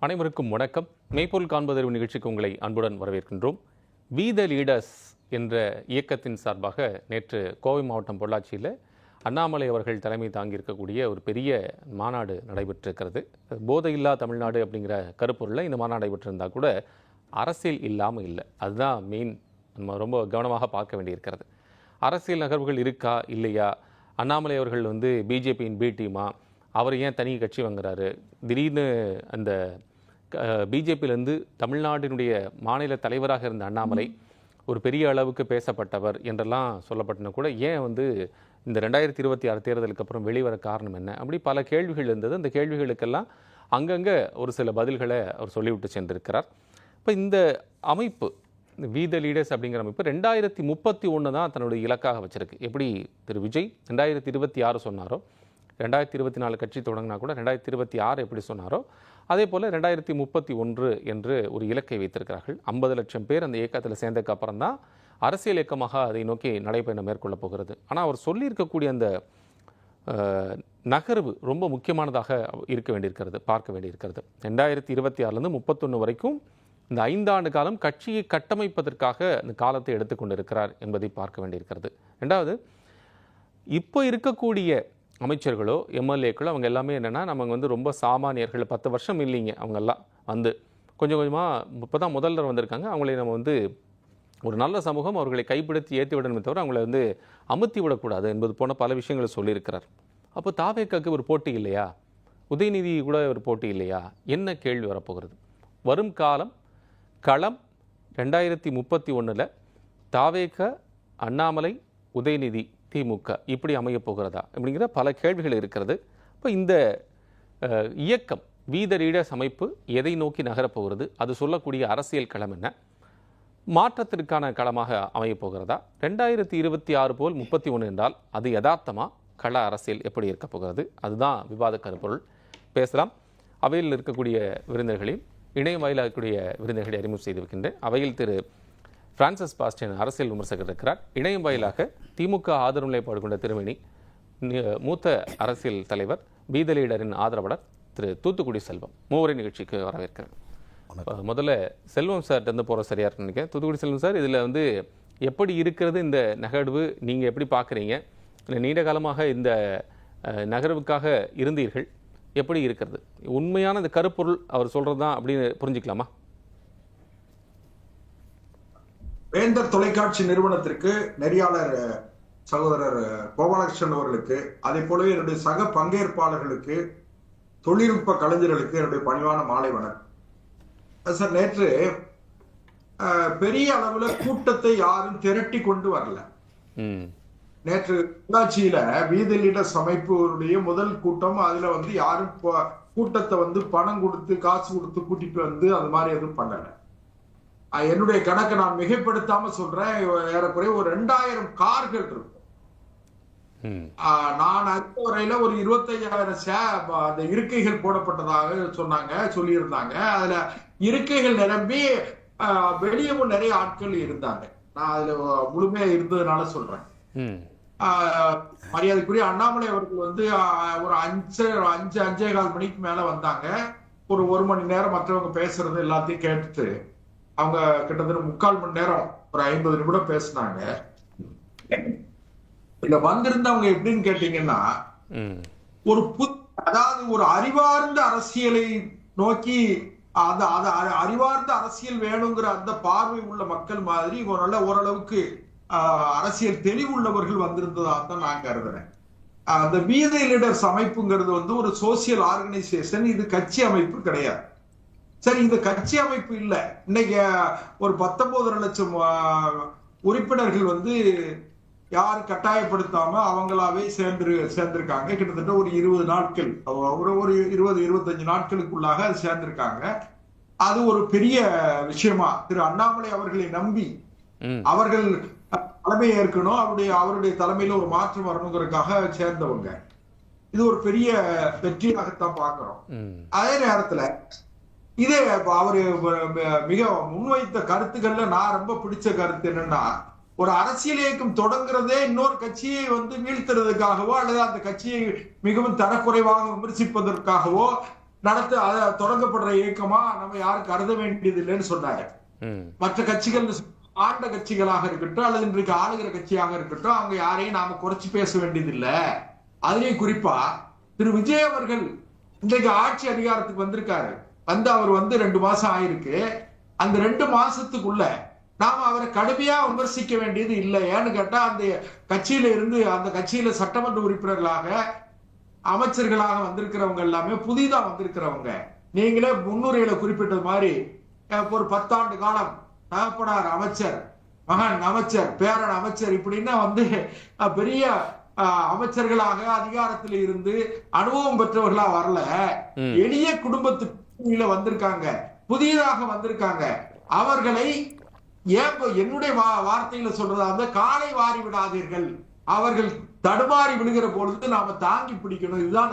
அனைவருக்கும் வணக்கம். மெய்ப்பொருள் காண்பதறிவு நிகழ்ச்சிக்கு உங்களை அன்புடன் வரவேற்கின்றோம். வி த லீடர்ஸ் என்ற இயக்கத்தின் சார்பாக நேற்று கோவை மாவட்டம் பொள்ளாச்சியில் அண்ணாமலை அவர்கள் தலைமை தாங்கியிருக்கக்கூடிய ஒரு பெரிய மாநாடு நடைபெற்றிருக்கிறது. போதையில்லா தமிழ்நாடு அப்படிங்கிற கருப்பொருளில் இந்த மாநாடு நடைபெற்றிருந்தால் கூட அரசியல் இல்லாமல் இல்லை. அதுதான் மெயின், நம்ம ரொம்ப கவனமாக பார்க்க வேண்டியிருக்கிறது. அரசியல் நகர்வுகள் இருக்கா இல்லையா, அண்ணாமலை அவர்கள் பிஜேபியின் பி டீமா, அவர் ஏன் தனி கட்சி வாங்குறாரு, திடீர்னு அந்த பிஜேபியிலேருந்து தமிழ்நாட்டினுடைய மாநில தலைவராக இருந்த அண்ணாமலை ஒரு பெரிய அளவுக்கு பேசப்பட்டவர் என்றெல்லாம் சொல்லப்பட்டன கூட ஏன் இந்த 2026 தேர்தலுக்கு அப்புறம் வெளிவர காரணம் என்ன, அப்படி பல கேள்விகள் இருந்தது. அந்த கேள்விகளுக்கெல்லாம் அங்கங்கே ஒரு சில பதில்களை அவர் சொல்லிவிட்டு சென்றிருக்கிறார். இப்போ இந்த அமைப்பு வி த லீடர்ஸ் அப்படிங்கிற அமைப்பு 2031 தான் தன்னுடைய இலக்காக வச்சிருக்கு. எப்படி திரு விஜய் 2026 சொன்னாரோ, 2024 கட்சி தொடங்கினா கூட 2026 எப்படி சொன்னாரோ, அதே போல் 2031 என்று ஒரு இலக்கை வைத்திருக்கிறார்கள். 50 லட்சம் பேர் அந்த இயக்கத்தில் சேர்ந்ததுக்கு அப்புறம் தான் அரசியல் இயக்கமாக அதை நோக்கி நடைபயணம் மேற்கொள்ளப் போகிறது. ஆனால் அவர் சொல்லியிருக்கக்கூடிய அந்த நகர்வு ரொம்ப முக்கியமானதாக இருக்க வேண்டியிருக்கிறது, பார்க்க வேண்டியிருக்கிறது. 2026 31 வரைக்கும் இந்த 5 ஆண்டு காலம் கட்சியை கட்டமைப்பதற்காக அந்த காலத்தை எடுத்துக்கொண்டிருக்கிறார் என்பதை பார்க்க வேண்டியிருக்கிறது. ரெண்டாவது, இப்போ இருக்கக்கூடிய அமைச்சர்களோ எம்எல்ஏக்களோ அவங்க எல்லாமே என்னென்னா, நம்ம ரொம்ப சாமானியர்கள், 10 வருஷம் இல்லைங்க, அவங்கெல்லாம் கொஞ்சம் கொஞ்சமாக இப்போ தான் முதல்வர் வந்திருக்காங்க. அவங்களை நம்ம ஒரு நல்ல சமூகம் அவர்களை கைப்பிடித்து ஏற்றி விடணுமே தவிர அவங்கள அமுத்தி விடக்கூடாது என்பது போன பல விஷயங்களை சொல்லியிருக்கிறார். அப்போ தாவேக்காக்கு ஒரு போட்டி இல்லையா, உதயநிதி கூட ஒரு போட்டி இல்லையா, என்ன கேள்வி வரப்போகிறது? வரும் காலம் களம் 2031 தாவேக, அண்ணாமலை, உதயநிதி, திமுக இப்படி அமையப் போகிறதா அப்படிங்கிற பல கேள்விகள் இருக்கிறது. இப்போ இந்த இயக்கம் வி த லீடர்ஸ் அமைப்பு எதை நோக்கி நகரப்போகிறது, அது சொல்லக்கூடிய அரசியல் களம் என்ன, மாற்றத்திற்கான களமாக அமையப் போகிறதா, 2026 போல் 31 என்றால் அது யதார்த்தமாக கள அரசியல் எப்படி இருக்க போகிறது, அதுதான் விவாத கருப்பொருள். பேசலாம். அவையில் இருக்கக்கூடிய விருந்தினர்களையும் இணையம் வாயிலாக இருக்கக்கூடிய விருந்தினர்களை அறிமுகம் செய்து வைக்கின்றேன். அவையில் திரு பிரான்சிஸ் பாஸ்டியன் அரசியல் விமர்சகர் இருக்கிறார். இணையம் வாயிலாக திமுக ஆதரவு நிலைப்பாடு கொண்ட திருமணி, மூத்த அரசியல் தலைவர், வி த லீடரின் ஆதரவாளர் திரு தூத்துக்குடி செல்வம். மூவரை நிகழ்ச்சிக்கு வரவேற்கிறேன். முதல்ல செல்வம் சார்ட்டு போகிற சரியாக நினைக்கிறேன். தூத்துக்குடி செல்வம் சார், இதில் எப்படி இருக்கிறது இந்த நகர்வு, நீங்கள் எப்படி பார்க்குறீங்க? நீண்ட காலமாக இந்த நகர்வுக்காக இருந்தீர்கள், எப்படி இருக்கிறது? உண்மையான இந்த கருப்பொருள் அவர் சொல்கிறது தான் அப்படின்னு புரிஞ்சுக்கலாமா? வேந்தர் தொலைக்காட்சி நிறுவனத்திற்கு நெறியாளர் சகோதரர் கோபாலகிருஷ்ணன் அவர்களுக்கு, அதே போலவே என்னுடைய சக பங்கேற்பாளர்களுக்கு, தொழில்நுட்ப கலைஞர்களுக்கு என்னுடைய பணிவான மாலை வணக்கம் சார். நேற்று பெரிய அளவுல கூட்டத்தை யாரும் திரட்டி கொண்டு வரல. நேற்று பொள்ளாச்சியில வி த லீடர்ஸ் அமைப்புடைய முதல் கூட்டம். அதுல யாரும் கூட்டத்தை பணம் கொடுத்து காசு கொடுத்து கூட்டிட்டு அது மாதிரி எதுவும் பண்ணல. என்னுடைய கணக்கை நான் மிகைப்படுத்தாம சொல்றேன், ஏறக்குறைய ஒரு 2000 கார்கள் இருக்கும். நான் அறிந்த வரையில ஒரு 25,000 அந்த இருக்கைகள் போடப்பட்டதாக சொல்லியிருந்தாங்க. அதுல இருக்கைகள் நிரம்பி வெளியவும் நிறைய ஆட்கள் இருந்தாங்க. நான் அதுல முழுமையா இருந்ததுனால சொல்றேன். மரியாதைக்குரிய அண்ணாமலை அவர்கள் ஒரு 5:15 மணிக்கு மேல வந்தாங்க. ஒரு 1 மணி நேரம் மற்றவங்க பேசுறது எல்லாத்தையும் கேட்டுட்டு அவங்க கிட்டத்தட்ட 3/4 மணி நேரம் ஒரு 50 நிமிடம் பேசினாங்க. இல்ல வந்திருந்தவங்க எப்படின்னு கேட்டீங்கன்னா, அதாவது ஒரு அறிவார்ந்த அரசியலை நோக்கி அறிவார்ந்த அரசியல் வேணுங்கிற அந்த பார்வை உள்ள மக்கள் மாதிரி ஓரளவுக்கு அரசியல் தெளிவுள்ளவர்கள் வந்திருந்ததாக நான் கருதுறேன். அந்த வி த லீடர்ஸ் அமைப்புங்கிறது ஒரு சோசியல் ஆர்கனைசேஷன், இது கட்சி அமைப்பு கிடையாது. சரி, இந்த கட்சி அமைப்பு இல்ல. இன்னைக்கு ஒரு 19 லட்சம் உறுப்பினர்கள் யாரும் கட்டாயப்படுத்தாம அவங்களாவே சேர்ந்திருக்காங்க. கிட்டத்தட்ட ஒரு 20 நாட்கள், ஒரு 20-25 நாட்களுக்குள்ளாக அது சேர்ந்திருக்காங்க. அது ஒரு பெரிய விஷயமா திரு அண்ணாமலை அவர்களை நம்பி அவர்கள் தலைமை ஏற்கணும், அவருடைய தலைமையில ஒரு மாற்றம் வரணுங்கிறதுக்காக சேர்ந்தவங்க. இது ஒரு பெரிய வெற்றியாகத்தான் பார்க்கிறோம். அதே நேரத்துல இதே அவரு மிக முன்வைத்த கருத்துக்கள்ல நான் ரொம்ப பிடிச்ச கருத்து என்னன்னா, ஒரு அரசியல் இயக்கம் தொடங்குறதே இன்னொரு கட்சியை வீழ்த்துறதுக்காகவோ அல்லது அந்த கட்சியை மிகவும் தரக்குறைவாக விமர்சிப்பதற்காகவோ தொடங்கப்படுற இயக்கமா நம்ம யாரும் கருத வேண்டியது இல்லைன்னு சொன்னாங்க. மற்ற கட்சிகள் ஆண்ட கட்சிகளாக இருக்கட்டும் அல்லது இன்றைக்கு ஆளுகிற கட்சியாக இருக்கட்டும், அவங்க யாரையும் நாம குறைச்சு பேச வேண்டியது இல்லை. அதுலயும் குறிப்பா திரு விஜய் அவர்கள் இன்றைக்கு ஆட்சி அதிகாரத்துக்கு வந்திருக்காரு. அவர் 2 மாசம் ஆயிருக்கு. அந்த 2 மாசத்துக்குள்ள நாம அவரை கடுமையா விமர்சிக்க வேண்டியது இல்லை. ஏன்னு கேட்டா அந்த கட்சியில சட்டமன்ற உறுப்பினர்களாக அமைச்சர்களாக வந்திருக்கிறவங்க எல்லாமே புதிதா வந்திருக்கிறவங்க. நீங்களே முன்னுரையில குறிப்பிட்டது மாதிரி ஒரு 10 ஆண்டு காலம் தகப்பனார் அமைச்சர், மகன் அமைச்சர், பேரன் அமைச்சர் இப்படின்னா பெரிய அமைச்சர்களாக அதிகாரத்தில் இருந்து அனுபவம் பெற்றவர்களா வரல. எளிய குடும்பத்துக்கு வந்திருக்காங்க, புதியதாக வந்திருக்காங்க. அவர்களை என்னுடைய வார்த்தையில சொல்றதா காலை வாரி விடாதீர்கள். அவர்கள் தடுமாறி விழுகிற பொழுது நாம தாங்கி பிடிக்கணும். இதுதான்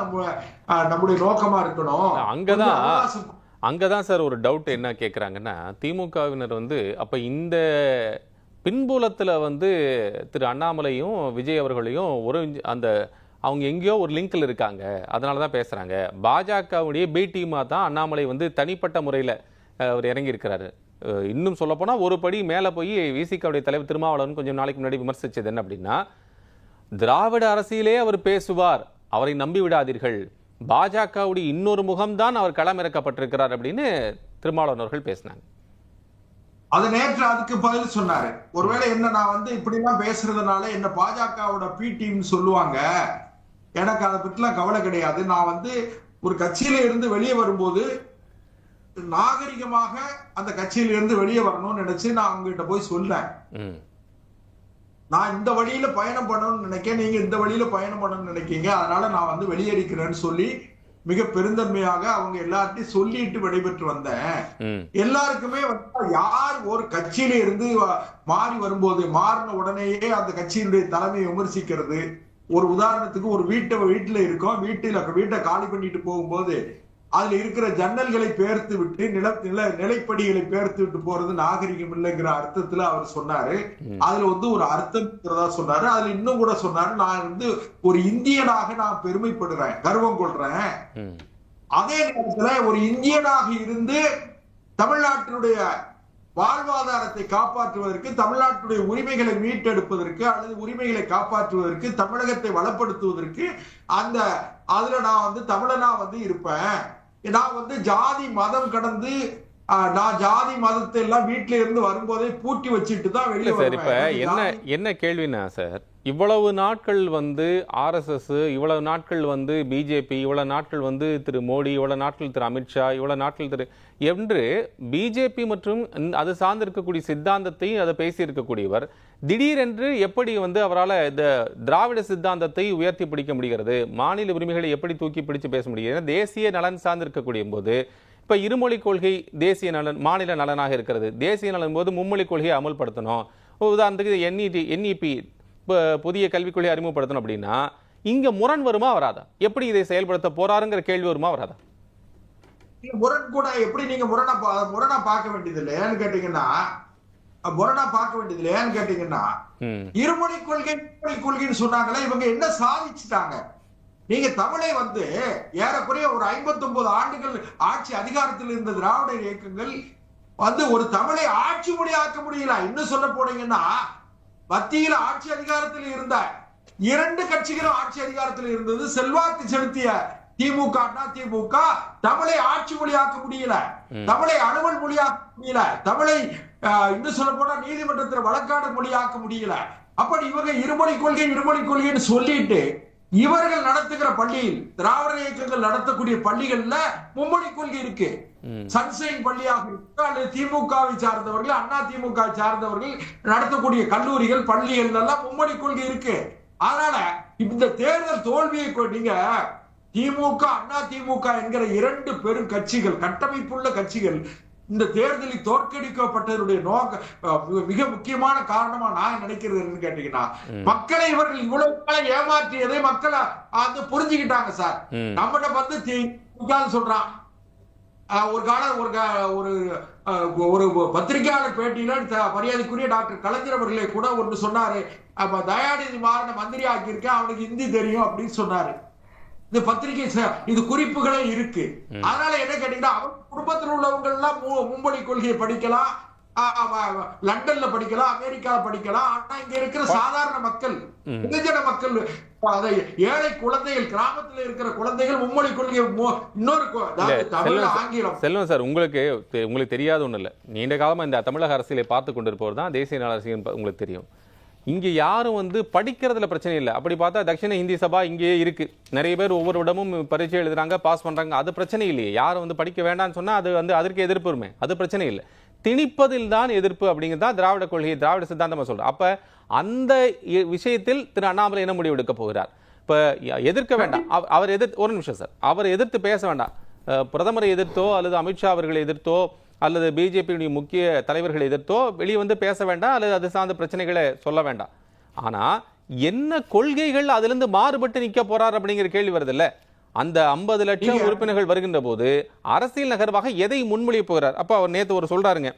நம்முடைய நோக்கமா இருக்கணும். அங்கதான் சார் ஒரு டவுட் என்ன கேட்குறாங்கன்னா, திமுகவினர் அப்ப இந்த பின்புலத்துல திரு அண்ணாமலையும் விஜய் அவர்களையும் அவங்க எங்கேயோ ஒரு லிங்க்ல இருக்காங்க, அதனாலதான் பேசுறாங்க. பாஜகவுடைய பி டீமா தான் அண்ணாமலை தனிப்பட்ட முறையில அவர் இறங்கி இருக்கிறாரு. இன்னும் சொல்ல போனா ஒரு படி மேல போய் விசிகவுடைய தலைவர் திருமாவளவன் கொஞ்சம் நாளைக்கு முன்னாடி விமர்சிச்சது என்ன அப்படின்னா, திராவிட அரசியலே அவர் பேசுவார், அவரை நம்பி விடாதீர்கள், பாஜகவுடைய இன்னொரு முகம்தான் அவர் களமிறக்கப்பட்டிருக்கிறார் அப்படின்னு திருமாவளவன் அவர்கள் பேசினாங்க. அது நேற்று அதுக்கு பதில் சொன்னாரு. ஒருவேளை என்ன நான் இப்படி எல்லாம் பேசுறதுனால என்ன பாஜகவோட பி டீம் சொல்லுவாங்க, எனக்கு அதை பற்றிலாம் கவலை கிடையாது. நான் ஒரு கட்சியில இருந்து வெளியே வரும்போது நாகரிகமாக அந்த கட்சியில இருந்து வெளியே வரணும்னு நினைச்சு நான் அவங்ககிட்ட போய் சொல்றேன். நான் இந்த வழியில பயணம் பண்ணணும்னு நினைக்கிறேன், நீங்க இந்த வழியில பயணம் பண்ணணும்னு நினைக்கீங்க, அதனால நான் வெளியேறிக்கிறேன்னு சொல்லி மிக பெருந்தன்மையாக அவங்க எல்லார்ட்டையும் சொல்லிட்டு விடைபெற்று வந்தேன். எல்லாருக்குமே யார் ஒரு கட்சியில இருந்து மாறி வரும்போது மாறின உடனேயே அந்த கட்சியினுடைய தலைமையை விமர்சிக்கிறது. ஒரு உதாரணத்துக்கு ஒரு வீட்டுல இருக்கோம், வீட்டை காலி பண்ணிட்டு போகும்போது அதுல இருக்கிற ஜன்னல்களை பெயர்த்து விட்டு நிலைப்படிகளை பெயர்த்து விட்டு போறது நாகரிகம் இல்லைங்கிற அர்த்தத்துல அவர் சொன்னாரு. அதுல ஒரு அர்த்தம் சொன்னாரு. அதுல இன்னும் கூட சொன்னாரு, நான் ஒரு இந்தியனாக நான் பெருமைப்படுறேன், கர்வம் கொள்றேன். அதே நேரத்துல ஒரு இந்தியனாக இருந்து தமிழ்நாட்டினுடைய வாழ்வாதாரத்தை காப்பாற்றுவதற்கு, தமிழ்நாட்டுடைய உரிமைகளை மீட்டெடுப்பதற்கு அல்லது உரிமைகளை காப்பாற்றுவதற்கு, தமிழகத்தை வளப்படுத்துவதற்கு அதுல நான் தமிழனா இருப்பேன். நான் ஜாதி மதம் கடந்து நான் ஜாதி மதத்தை எல்லாம் வீட்டுல இருந்து வரும்போதே பூட்டி வச்சுட்டு தான் வெளியே வருவேன். இப்ப என்ன கேள்வினா சார், இவ்வளவு நாட்கள் RSS, இவ்வளவு நாட்கள் பிஜேபி, இவ்வளவு நாட்கள் திரு மோடி, இவ்வளவு நாட்கள் திரு அமித்ஷா, இவ்வளவு நாட்கள் என்று பிஜேபி மற்றும் அது சார்ந்திருக்கக்கூடிய சித்தாந்தத்தை அதை பேசி இருக்கக்கூடியவர் திடீரென்று எப்படி அவரால் இந்த திராவிட சித்தாந்தத்தை உயர்த்தி பிடிக்க முடிகிறது, மாநில உரிமைகளை எப்படி தூக்கி பிடிச்சு பேச முடிகிறது? தேசிய நலன் சார்ந்திருக்கக்கூடிய போது இப்ப இருமொழி கொள்கை தேசிய நலன், மாநில நலனாக இருக்கிறது. தேசிய நலன் போது மும்மொழி கொள்கையை அமல்படுத்தணும். உதாரணத்துக்கு NEP புதிய கல்விக் கொள்கை அறிமுகப்படுத்தணும் அப்படின்னா இங்க முரண் வருமா வராதா? எப்படி இதை செயல்படுத்த போறாருங்கிற கேள்வி வருமா வராதா? முரண் கூட எப்படி நீங்க முரணா பார்க்க வேண்டியது இல்லை. ஏன்னு கேட்டீங்கன்னா இருமொழி கொள்கைன்னு சொன்னாங்களே, இவங்க என்ன சாதிச்சுட்டாங்க? நீங்க தமிழை ஏறக்குறைய ஒரு 59 ஆண்டுகள் ஆட்சி அதிகாரத்தில் இருந்த திராவிட இயக்கங்கள் ஒரு தமிழை ஆட்சி மொழியாக்க முடியல. இன்னும் சொல்ல போனீங்கன்னா மத்தியில் ஆட்சி அதிகாரத்தில் இருந்த 2 கட்சிகளும் ஆட்சி அதிகாரத்தில் இருந்தது. செல்வாக்கு செலுத்திய திமுக தமிழை ஆட்சி மொழியாக்க முடியல, தமிழை அலுவல் மொழியாக்க முடியல, தமிழை இன்னும் சொல்ல போனா நீதிமன்றத்தில் வழக்காடு மொழியாக்க முடியல. அப்படி இவங்க இருமொழி கொள்கைன்னு சொல்லிட்டு இவர்கள் நடத்துகிற பள்ளியில், திராவிட இயக்கங்கள் நடத்தக்கூடிய பள்ளிகள்ல மும்மொழி கொள்கை இருக்கு. சன்சைன் பள்ளியாக இருக்கு அல்லது திமுகவை சார்ந்தவர்கள், அண்ணா திமுக சார்ந்தவர்கள் நடத்தக்கூடிய கல்லூரிகள், பள்ளிகள் எல்லாம் மும்மொழி கொள்கை இருக்கு. அதனால இந்த தேர்தல் தோல்வியை நீங்க திமுக, அண்ணா திமுக என்கிற 2 பெரும் கட்சிகள், கட்டமைப்புள்ள கட்சிகள் இந்த தேர்தலில் தோற்கடிக்கப்பட்டதனுடைய மிக முக்கியமான காரணமா நான் நினைக்கிறது என்னன்னு கேட்டீங்கன்னா, மக்களை இவர்கள் இவ்வளவு ஏமாற்றியதை மக்களை புரிஞ்சுக்கிட்டாங்க சார். நம்மகிட்ட சொல்றான். ஒரு காலம் ஒரு பத்திரிகையாளர் பேட்டியில மரியாதைக்குரிய டாக்டர் கலைஞர் அவர்களே கூட ஒன்று சொன்னாரு, தயாநிதி மாறன மந்திரி ஆக்கியிருக்கேன், அவனுக்கு ஹிந்தி தெரியும் அப்படின்னு சொன்னாரு. இந்த பத்திரிகை இது குறிப்புகளே இருக்கு. அதனால என்ன கேட்டீங்கன்னா, அவங்க குடும்பத்தில் உள்ளவங்க எல்லாம் மும்மொழி கொள்கையை படிக்கலாம், லண்டன்ல படிக்கலாம், அமெரிக்கால படிக்கலாம். ஆனா இங்க இருக்கிற சாதாரண மக்கள், வெகுஜன மக்கள், ஏழை குழந்தைகள், கிராமத்துல இருக்கிற குழந்தைகள் மும்மொழி கொள்கை இன்னொரு தமிழ் ஆங்கிலம். செல்வம் சார், உங்களுக்கு தெரியாத ஒண்ணு இல்ல. நீண்ட காலமா இந்த தமிழக அரசியலை பார்த்து கொண்டிருப்பவர் தான் தேசிய நல அரசியல் உங்களுக்கு தெரியும். இங்க யாரும் படிக்கிறதுல பிரச்சனை இல்லை. அப்படி பார்த்தா தட்சிண ஹிந்தி சபா இங்கேயே இருக்கு. நிறைய பேர் ஒவ்வொரு இடமும் பரீட்சை எழுதுறாங்க, பாஸ் பண்றாங்க. அது பிரச்சனை இல்லையே. யாரும் படிக்க வேண்டாம்னு சொன்னா அது அதற்கு எதிர்ப்பு வருமே, அது பிரச்சனை இல்லை. திணிப்பதில் தான் எதிர்ப்பு அப்படிங்கிறதா திராவிட கொள்கை, திராவிட சித்தாந்தமா சொல்றோம். அப்ப அந்த விஷயத்தில் திரு அண்ணாமலை என்ன முடிவு எடுக்க போகிறார்? இப்ப எதிர்க்க வேண்டாம், அவர் ஒரு நிமிஷம் சார், அவர் எதிர்த்து பேச வேண்டாம். பிரதமரை எதிர்த்தோ அல்லது அமித்ஷா அவர்களை எதிர்த்தோ அல்லது பிஜேபியுடைய முக்கிய தலைவர்களை எதிர்த்தோ வெளியே பேச வேண்டாம், அல்லது அது சார்ந்த பிரச்சனைகளை சொல்ல வேண்டாம். ஆனா என்ன கொள்கைகள் அதிலிருந்து மாறுபட்டு நிக்க போறார் அப்படிங்கிற கேள்வி வருது இல்ல. அந்த 50 லட்சம் உறுப்பினர்கள் வருகின்ற போது அரசியல் நகர்வாக எதை முன்மொழிய போகிறார்? அப்ப அவர் நேத்து ஒரு சொல்றாருங்க,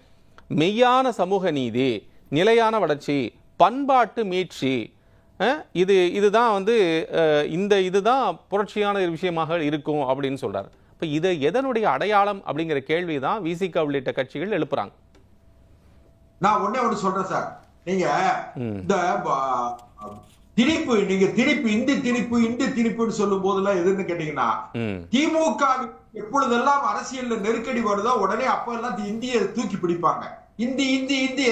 மெய்யான சமூக நீதி, நிலையான வளர்ச்சி, பண்பாட்டு மீட்சி, இதுதான் இதுதான் புரட்சியான விஷயமாக இருக்கும் அப்படின்னு சொல்றாரு. இப்ப இது எதனுடைய அடையாளம் அப்படிங்கிற கேள்விதான் விசிக உள்ளிட்ட கட்சிகள் எழுப்புறாங்க. நான் ஒண்ணு சொல்றேன் சார், நீங்க இந்த திணிப்பு, நீங்க இந்தி திணிப்புன்னு சொல்லும் போதெல்லாம் எதுன்னு கேட்டீங்கன்னா, திமுக எப்பொழுதெல்லாம் அரசியல்ல நெருக்கடி வருதோ உடனே அப்ப எல்லாம் இந்தியை தூக்கி பிடிப்பாங்க. இந்தி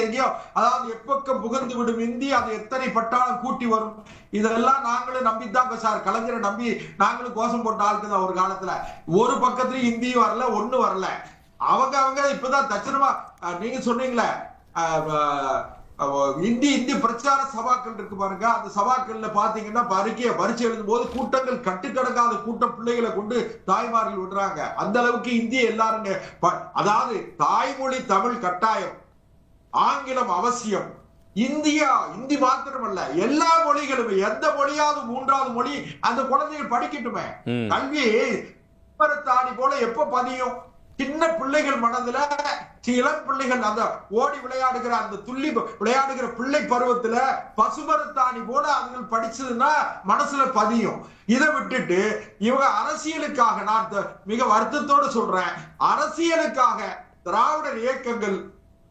எங்கேயோ, அதாவது எப்பக்கம் புகழ்ந்து விடும் இந்தி, அது எத்தனை பட்டாலும் கூட்டி வரும். இதெல்லாம் நாங்களும் நம்பித்தாங்க சார், கலைஞரை நம்பி நாங்களும் கோஷம் போட்ட ஆளுக்குதான் ஒரு காலத்துல. ஒரு பக்கத்துலயும் இந்தியும் வரல, ஒண்ணு வரல. அவங்க இப்பதான் தட்சணமா நீங்க சொன்னீங்களே இந்தி பிரச்சார சபாக்கள் இருக்கு பாருங்க, அந்த சபாக்கள்ல பாத்தீங்கன்னா பரீட்சை எழுதும் போது கூட்டங்கள் கட்டுக்கடங்காத கூட்டம் பிள்ளைகளை கொண்டு தாய்மார்கள் விடுறாங்க. அந்த அளவுக்கு இந்தி எல்லாரும், அதாவது தாய்மொழி தமிழ் கட்டாயம், ஆங்கிலம் அவசியம். இந்தி மாத்திரமல்ல, எல்லா மொழிகளும், எந்த மொழியாவது 3வது மொழி அந்த குழந்தைகள் படிக்கட்டுமே. கல்வி தாடி போல எப்ப பதியும்? சின்ன பிள்ளைகள் மனதுல, இளம் பிள்ளைகள் அந்த ஓடி விளையாடுகிற, அந்த துள்ளி விளையாடுகிற பிள்ளை பருவத்துல பசுமரத்தாணி போல அதுகள் படிச்சதுன்னா மனசுல பதியும். இதை விட்டுட்டு இவங்க அரசியலுக்காக, நான் மிக வருத்தத்தோடு சொல்றேன், அரசியலுக்காக திராவிடர் இயக்கங்கள்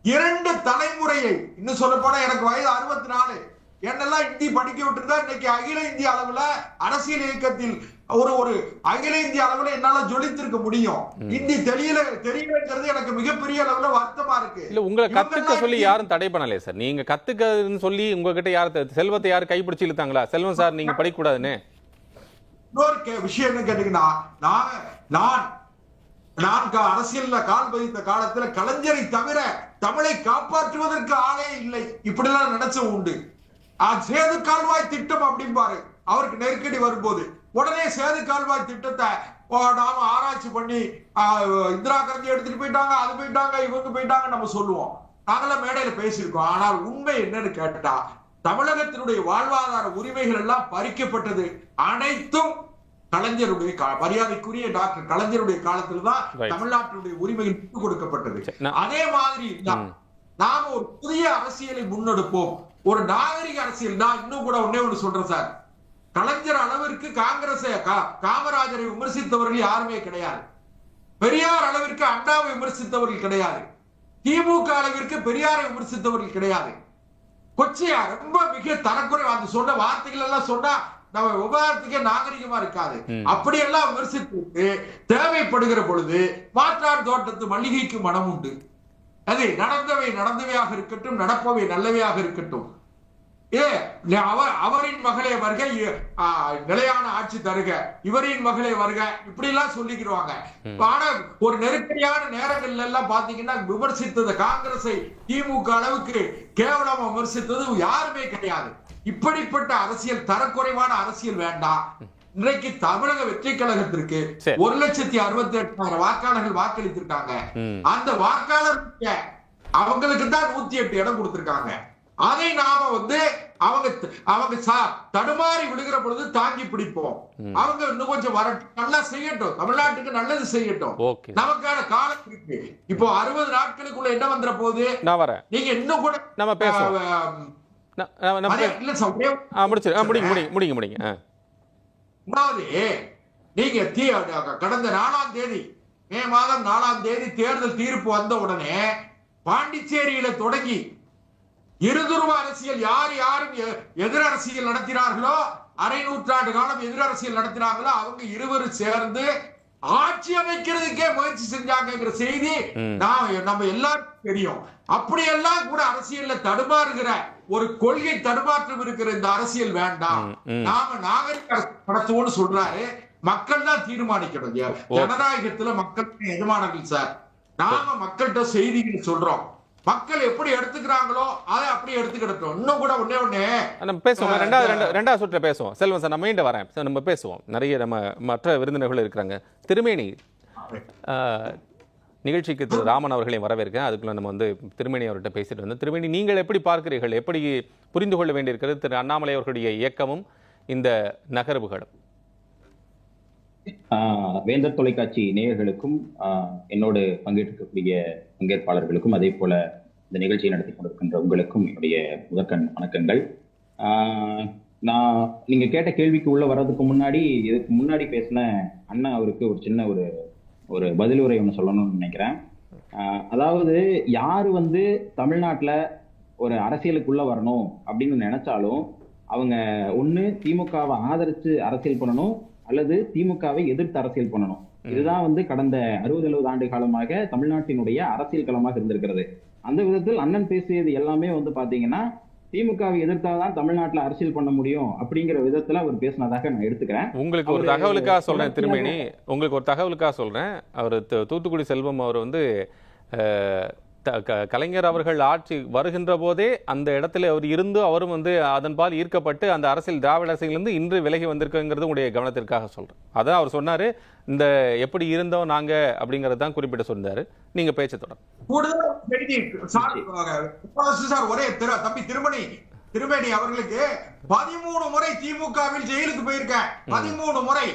2 தலைமுறையை, இன்னும் சொல்ல போனா எனக்கு வயது 64, என்னெல்லாம் இந்தி படிக்க விட்டுருந்தா இன்னைக்கு அகில இந்திய அளவுல அரசியல் இயக்கத்தில் ஒரு அகில இந்திய அளவுல என்னால ஜொலித்திருக்க முடியும். இந்தி தெரியலங்கிறது எனக்கு மிகப்பெரிய அளவுல வருத்தமா இருக்கு. இல்ல, உங்களை கத்துக்க சொல்லி யாரும் தடை பண்ணலையே சார். நீங்க கத்துக்கன்னு சொல்லி உங்ககிட்ட யாரும் செல்வத்தை யாரும் கைப்பிடிச்சு இழுத்தாங்களா? செல்வம் சார் நீங்க படிக்க கூடாதுன்னு இன்னொரு விஷயம் என்ன கேட்டீங்கன்னா, நான் அரசியல்ல கால் பதித்த காலத்துல கலைஞரை தவிர தமிழை காப்பாற்றுவதற்கு ஆளே இல்லை, இப்படி எல்லாம் நினைச்ச உண்டு. சேது கால்வாய் திட்டம் அப்படிம்பாரு, அவருக்கு நெருக்கடி வரும்போது உடனே சேது கால்வாய் திட்டத்தை நாம ஆராய்ச்சி பண்ணி இந்திரா காந்தி எடுத்துட்டு போயிட்டாங்க, அது போயிட்டாங்க, இவங்க போயிட்டாங்க நம்ம சொல்லுவோம். நாங்களாம் மேடையில பேசியிருக்கோம். ஆனால் உண்மை என்னன்னு கேட்டா, தமிழகத்தினுடைய வாழ்வாதார உரிமைகள் எல்லாம் பறிக்கப்பட்டது அனைத்தும் கலைஞருடைய, மரியாதைக்குரிய டாக்டர் கலைஞருடைய காலத்துலதான் தமிழ்நாட்டினுடைய உரிமைகள் விட்டுக் கொடுக்கப்பட்டது. அதே மாதிரி நாம ஒரு புதிய அரசியலை முன்னெடுப்போம், ஒரு நாகரிக அரசியல். நான் இன்னும் கூட ஒண்ணு சொல்றேன் சார், கலைஞர் அளவிற்கு காங்கிரஸ் காமராஜரை விமர்சித்தவர்கள் யாருமே கிடையாது. பெரியார் அளவிற்கு அண்ணாவை விமர்சித்தவர்கள் கிடையாது. திமுக அளவிற்கு பெரியாரை விமர்சித்தவர்கள் கிடையாது. கொச்சையா ரொம்ப மிக தரக்குறை அந்த சொன்ன வார்த்தைகள் எல்லாம் சொன்னா நம்ம விவாதத்துக்கே நாகரிகமா இருக்காது. அப்படியெல்லாம் விமர்சித்து தேவைப்படுகிற பொழுது மாற்றான் தோட்டத்து மல்லிகைக்கு மனம் உண்டு. அது நடந்தவையாக இருக்கட்டும், நடப்பவை நல்லவையாக இருக்கட்டும். அவரின் மகளே வருக, நிலையான ஆட்சி தருக, இவரின் மகளே வருக, இப்படி எல்லாம் சொல்லிக்கிறாங்க. ஆனா ஒரு நெருக்கடியான நேரங்கள்ல எல்லாம் பாத்தீங்கன்னா விமர்சித்தது காங்கிரஸை திமுக அளவுக்கு கேவலமா விமர்சித்தது யாருமே கிடையாது. இப்படிப்பட்ட அரசியல், தரக்குறைவான அரசியல் வேண்டாம். இன்றைக்கு தமிழக வெற்றி கழகத்திற்கு 1,68,000 வாக்காளர்கள் வாக்களித்திருக்காங்க. அந்த வாக்காளர் அவங்களுக்கு தான் 108 இடம் கொடுத்திருக்காங்க. அதை நாம அவங்க தடுமாறி விடுகிற பொழுது தாங்கி பிடிப்போம். அவங்க இன்னும் கொஞ்சம் வரட்டும், நல்லா செய்யட்டும், தமிழ்நாட்டுக்கு நல்லது செய்யட்டும், நமக்கான காலம் இருக்கு. இப்போ 60 நாட்களுக்குள்ள என்ன வந்துற போது நீங்க இன்னும் கூட நம்ம பேசுவோம். நீங்க கடந்த 4ஆம் தேதி மே மாதம் 4ஆம் தேதி தேர்தல் தீர்ப்பு வந்த உடனே பாண்டிச்சேரியில தொடங்கி இருதுருவ அரசியல் யாரும் எதிர் அரசியல் நடத்தினார்களோ, அரை நூற்றாண்டு காலம் எதிர் அரசியல் நடத்தினாங்களோ அவங்க இருவரும் சேர்ந்து ஆட்சி அமைக்கிறதுக்கே முயற்சி செஞ்சாங்கிற செய்தி நம்ம எல்லாருக்கும் தெரியும். அப்படியெல்லாம் கூட அரசியல்ல தடுமாறுகிற ஒரு கொள்கை தடுமாற்றம் இருக்கிற இந்த அரசியல் வேண்டாம், நாம நாகரிக நடத்துவோம்னு சொல்றாரு. மக்கள் தான் தீர்மானிக்கணும். ஜனநாயகத்துல மக்கள் எஜமானர்கள் சார். நாம மக்கள்கிட்ட செய்திகள் சொல்றோம், மக்கள் எப்படி எடுத்துக்கிறாங்களோ அதை அப்படியே எடுத்துக்கிட்டோம். இன்னும் கூட ஒண்ணே நம்ம பேசுவோம், ரெண்டாவது சுற்று பேசுவோம். செல்வம் சார், நம்ம மீண்டும் வரேன், நம்ம பேசுவோம். நிறைய நம்ம மற்ற விருந்தினர்கள் இருக்கிறாங்க. திருமேனி நிகழ்ச்சிக்கு திரு ராமன் அவர்களையும் வரவேற்கிறேன். அதுக்குள்ள நம்ம திருமேனி அவர்கிட்ட பேசிட்டு வந்தோம். திருமேனி, நீங்கள் எப்படி பார்க்கிறீர்கள், எப்படி புரிந்து கொள்ள வேண்டியிருக்கிறது திரு அண்ணாமலை அவர்களுடைய இயக்கமும் இந்த நகர்வுகளும்? வேந்தர் தொலைக்காட்சி நேயர்களுக்கும் என்னோடு பங்கேற்கக்கூடிய பங்கேற்பாளர்களுக்கும் அதே போல இந்த நிகழ்ச்சியை நடத்தி கொண்டிருக்கின்ற உங்களுக்கும் என்னுடைய முதற்கண் வணக்கங்கள். நீங்க கேட்ட கேள்விக்கு உள்ள வர்றதுக்கு முன்னாடி, இதுக்கு முன்னாடி பேசின அண்ணா அவருக்கு ஒரு சின்ன ஒரு பதிலுரை ஒன்று சொல்லணும்னு நினைக்கிறேன். அதாவது யாரு தமிழ்நாட்டுல ஒரு அரசியலுக்குள்ள வரணும் அப்படின்னு நினைச்சாலும் அவங்க ஒண்ணு திமுகவை ஆதரிச்சு அரசியல் பண்ணணும் அல்லது திமுகவை எதிர்த்து அரசியல் பண்ணணும். இதுதான் கடந்த 60-70 ஆண்டு காலமாக தமிழ்நாட்டினுடைய அரசியல் களமாக இருந்திருக்கிறது. அந்த விதத்தில் அண்ணன் பேசியது எல்லாமே பாத்தீங்கன்னா திமுகவை எதிர்த்தாதான் தமிழ்நாட்டுல அரசியல் பண்ண முடியும் அப்படிங்கிற விதத்துல அவர் பேசினதாக நான் எடுத்துக்கிறேன். உங்களுக்கு ஒரு தகவலுக்காக சொல்றேன் திருமேனி, உங்களுக்கு ஒரு தகவலுக்காக சொல்றேன். அவர் தூத்துக்குடி செல்வம் அவர் கலைஞர் அவர்கள் ஆட்சி வருகின்ற போதே அந்த இடத்துல அவர் இருந்து அவரும் அதன்பால் ஈர்க்கப்பட்டு அந்த அரசியல் திராவிட அரசியலிருந்து இன்று விலகி வந்திருக்குங்கிறது உங்களுடைய கவனத்திற்காக சொல்றேன். அதான் அவர் சொன்னாரு, இந்த எப்படி இருந்தோம் நாங்க அப்படிங்கறது தான் குறிப்பிட்டு சொன்னாரு. நீங்க பேச்ச தொடர். ஒரே தம்பி திருமேனி அவர்களுக்கு 13 முறை திமுகவில் ஜெயிலுக்கு போயிருக்கேன். 13 முறை.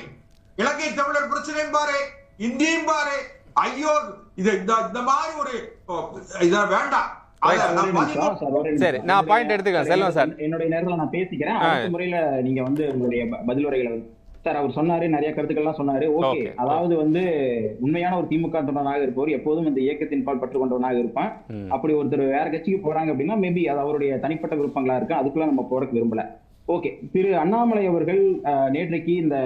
இலங்கை தமிழர் பிரச்சனையும் பாரு, இந்தியும் பாரு. ஐயோ, இந்த மாதிரி ஒரு இத வேண்டாம். சரி, நான் பாயிண்ட் எடுத்துக்கிறேன் செல்வம் சார். என்னுடைய நேரத்துல நான் பேசிக்கிறேன். அடுத்த முறையில நீங்க உங்களுடைய பதிலுரைகளை சார் அவர் சொன்னாரு, நிறைய கருத்துக்கள்லாம் சொன்னாரு. ஓகே, அதாவது உண்மையான ஒரு திமுக தொண்டனாக இருப்பவர் எப்போதும் இந்த இயக்கத்தின் பால் பற்று கொண்டவனாக இருப்பான். அப்படி ஒருத்தர் வேற கட்சிக்கு போறாங்க அப்படின்னா மேபி அது அவருடைய தனிப்பட்ட விருப்பங்களா இருக்கு, அதுக்குள்ள நம்ம போறதுக்கு விரும்பல. ஓகே, திரு அண்ணாமலை அவர்கள் நேற்றைக்கு இந்த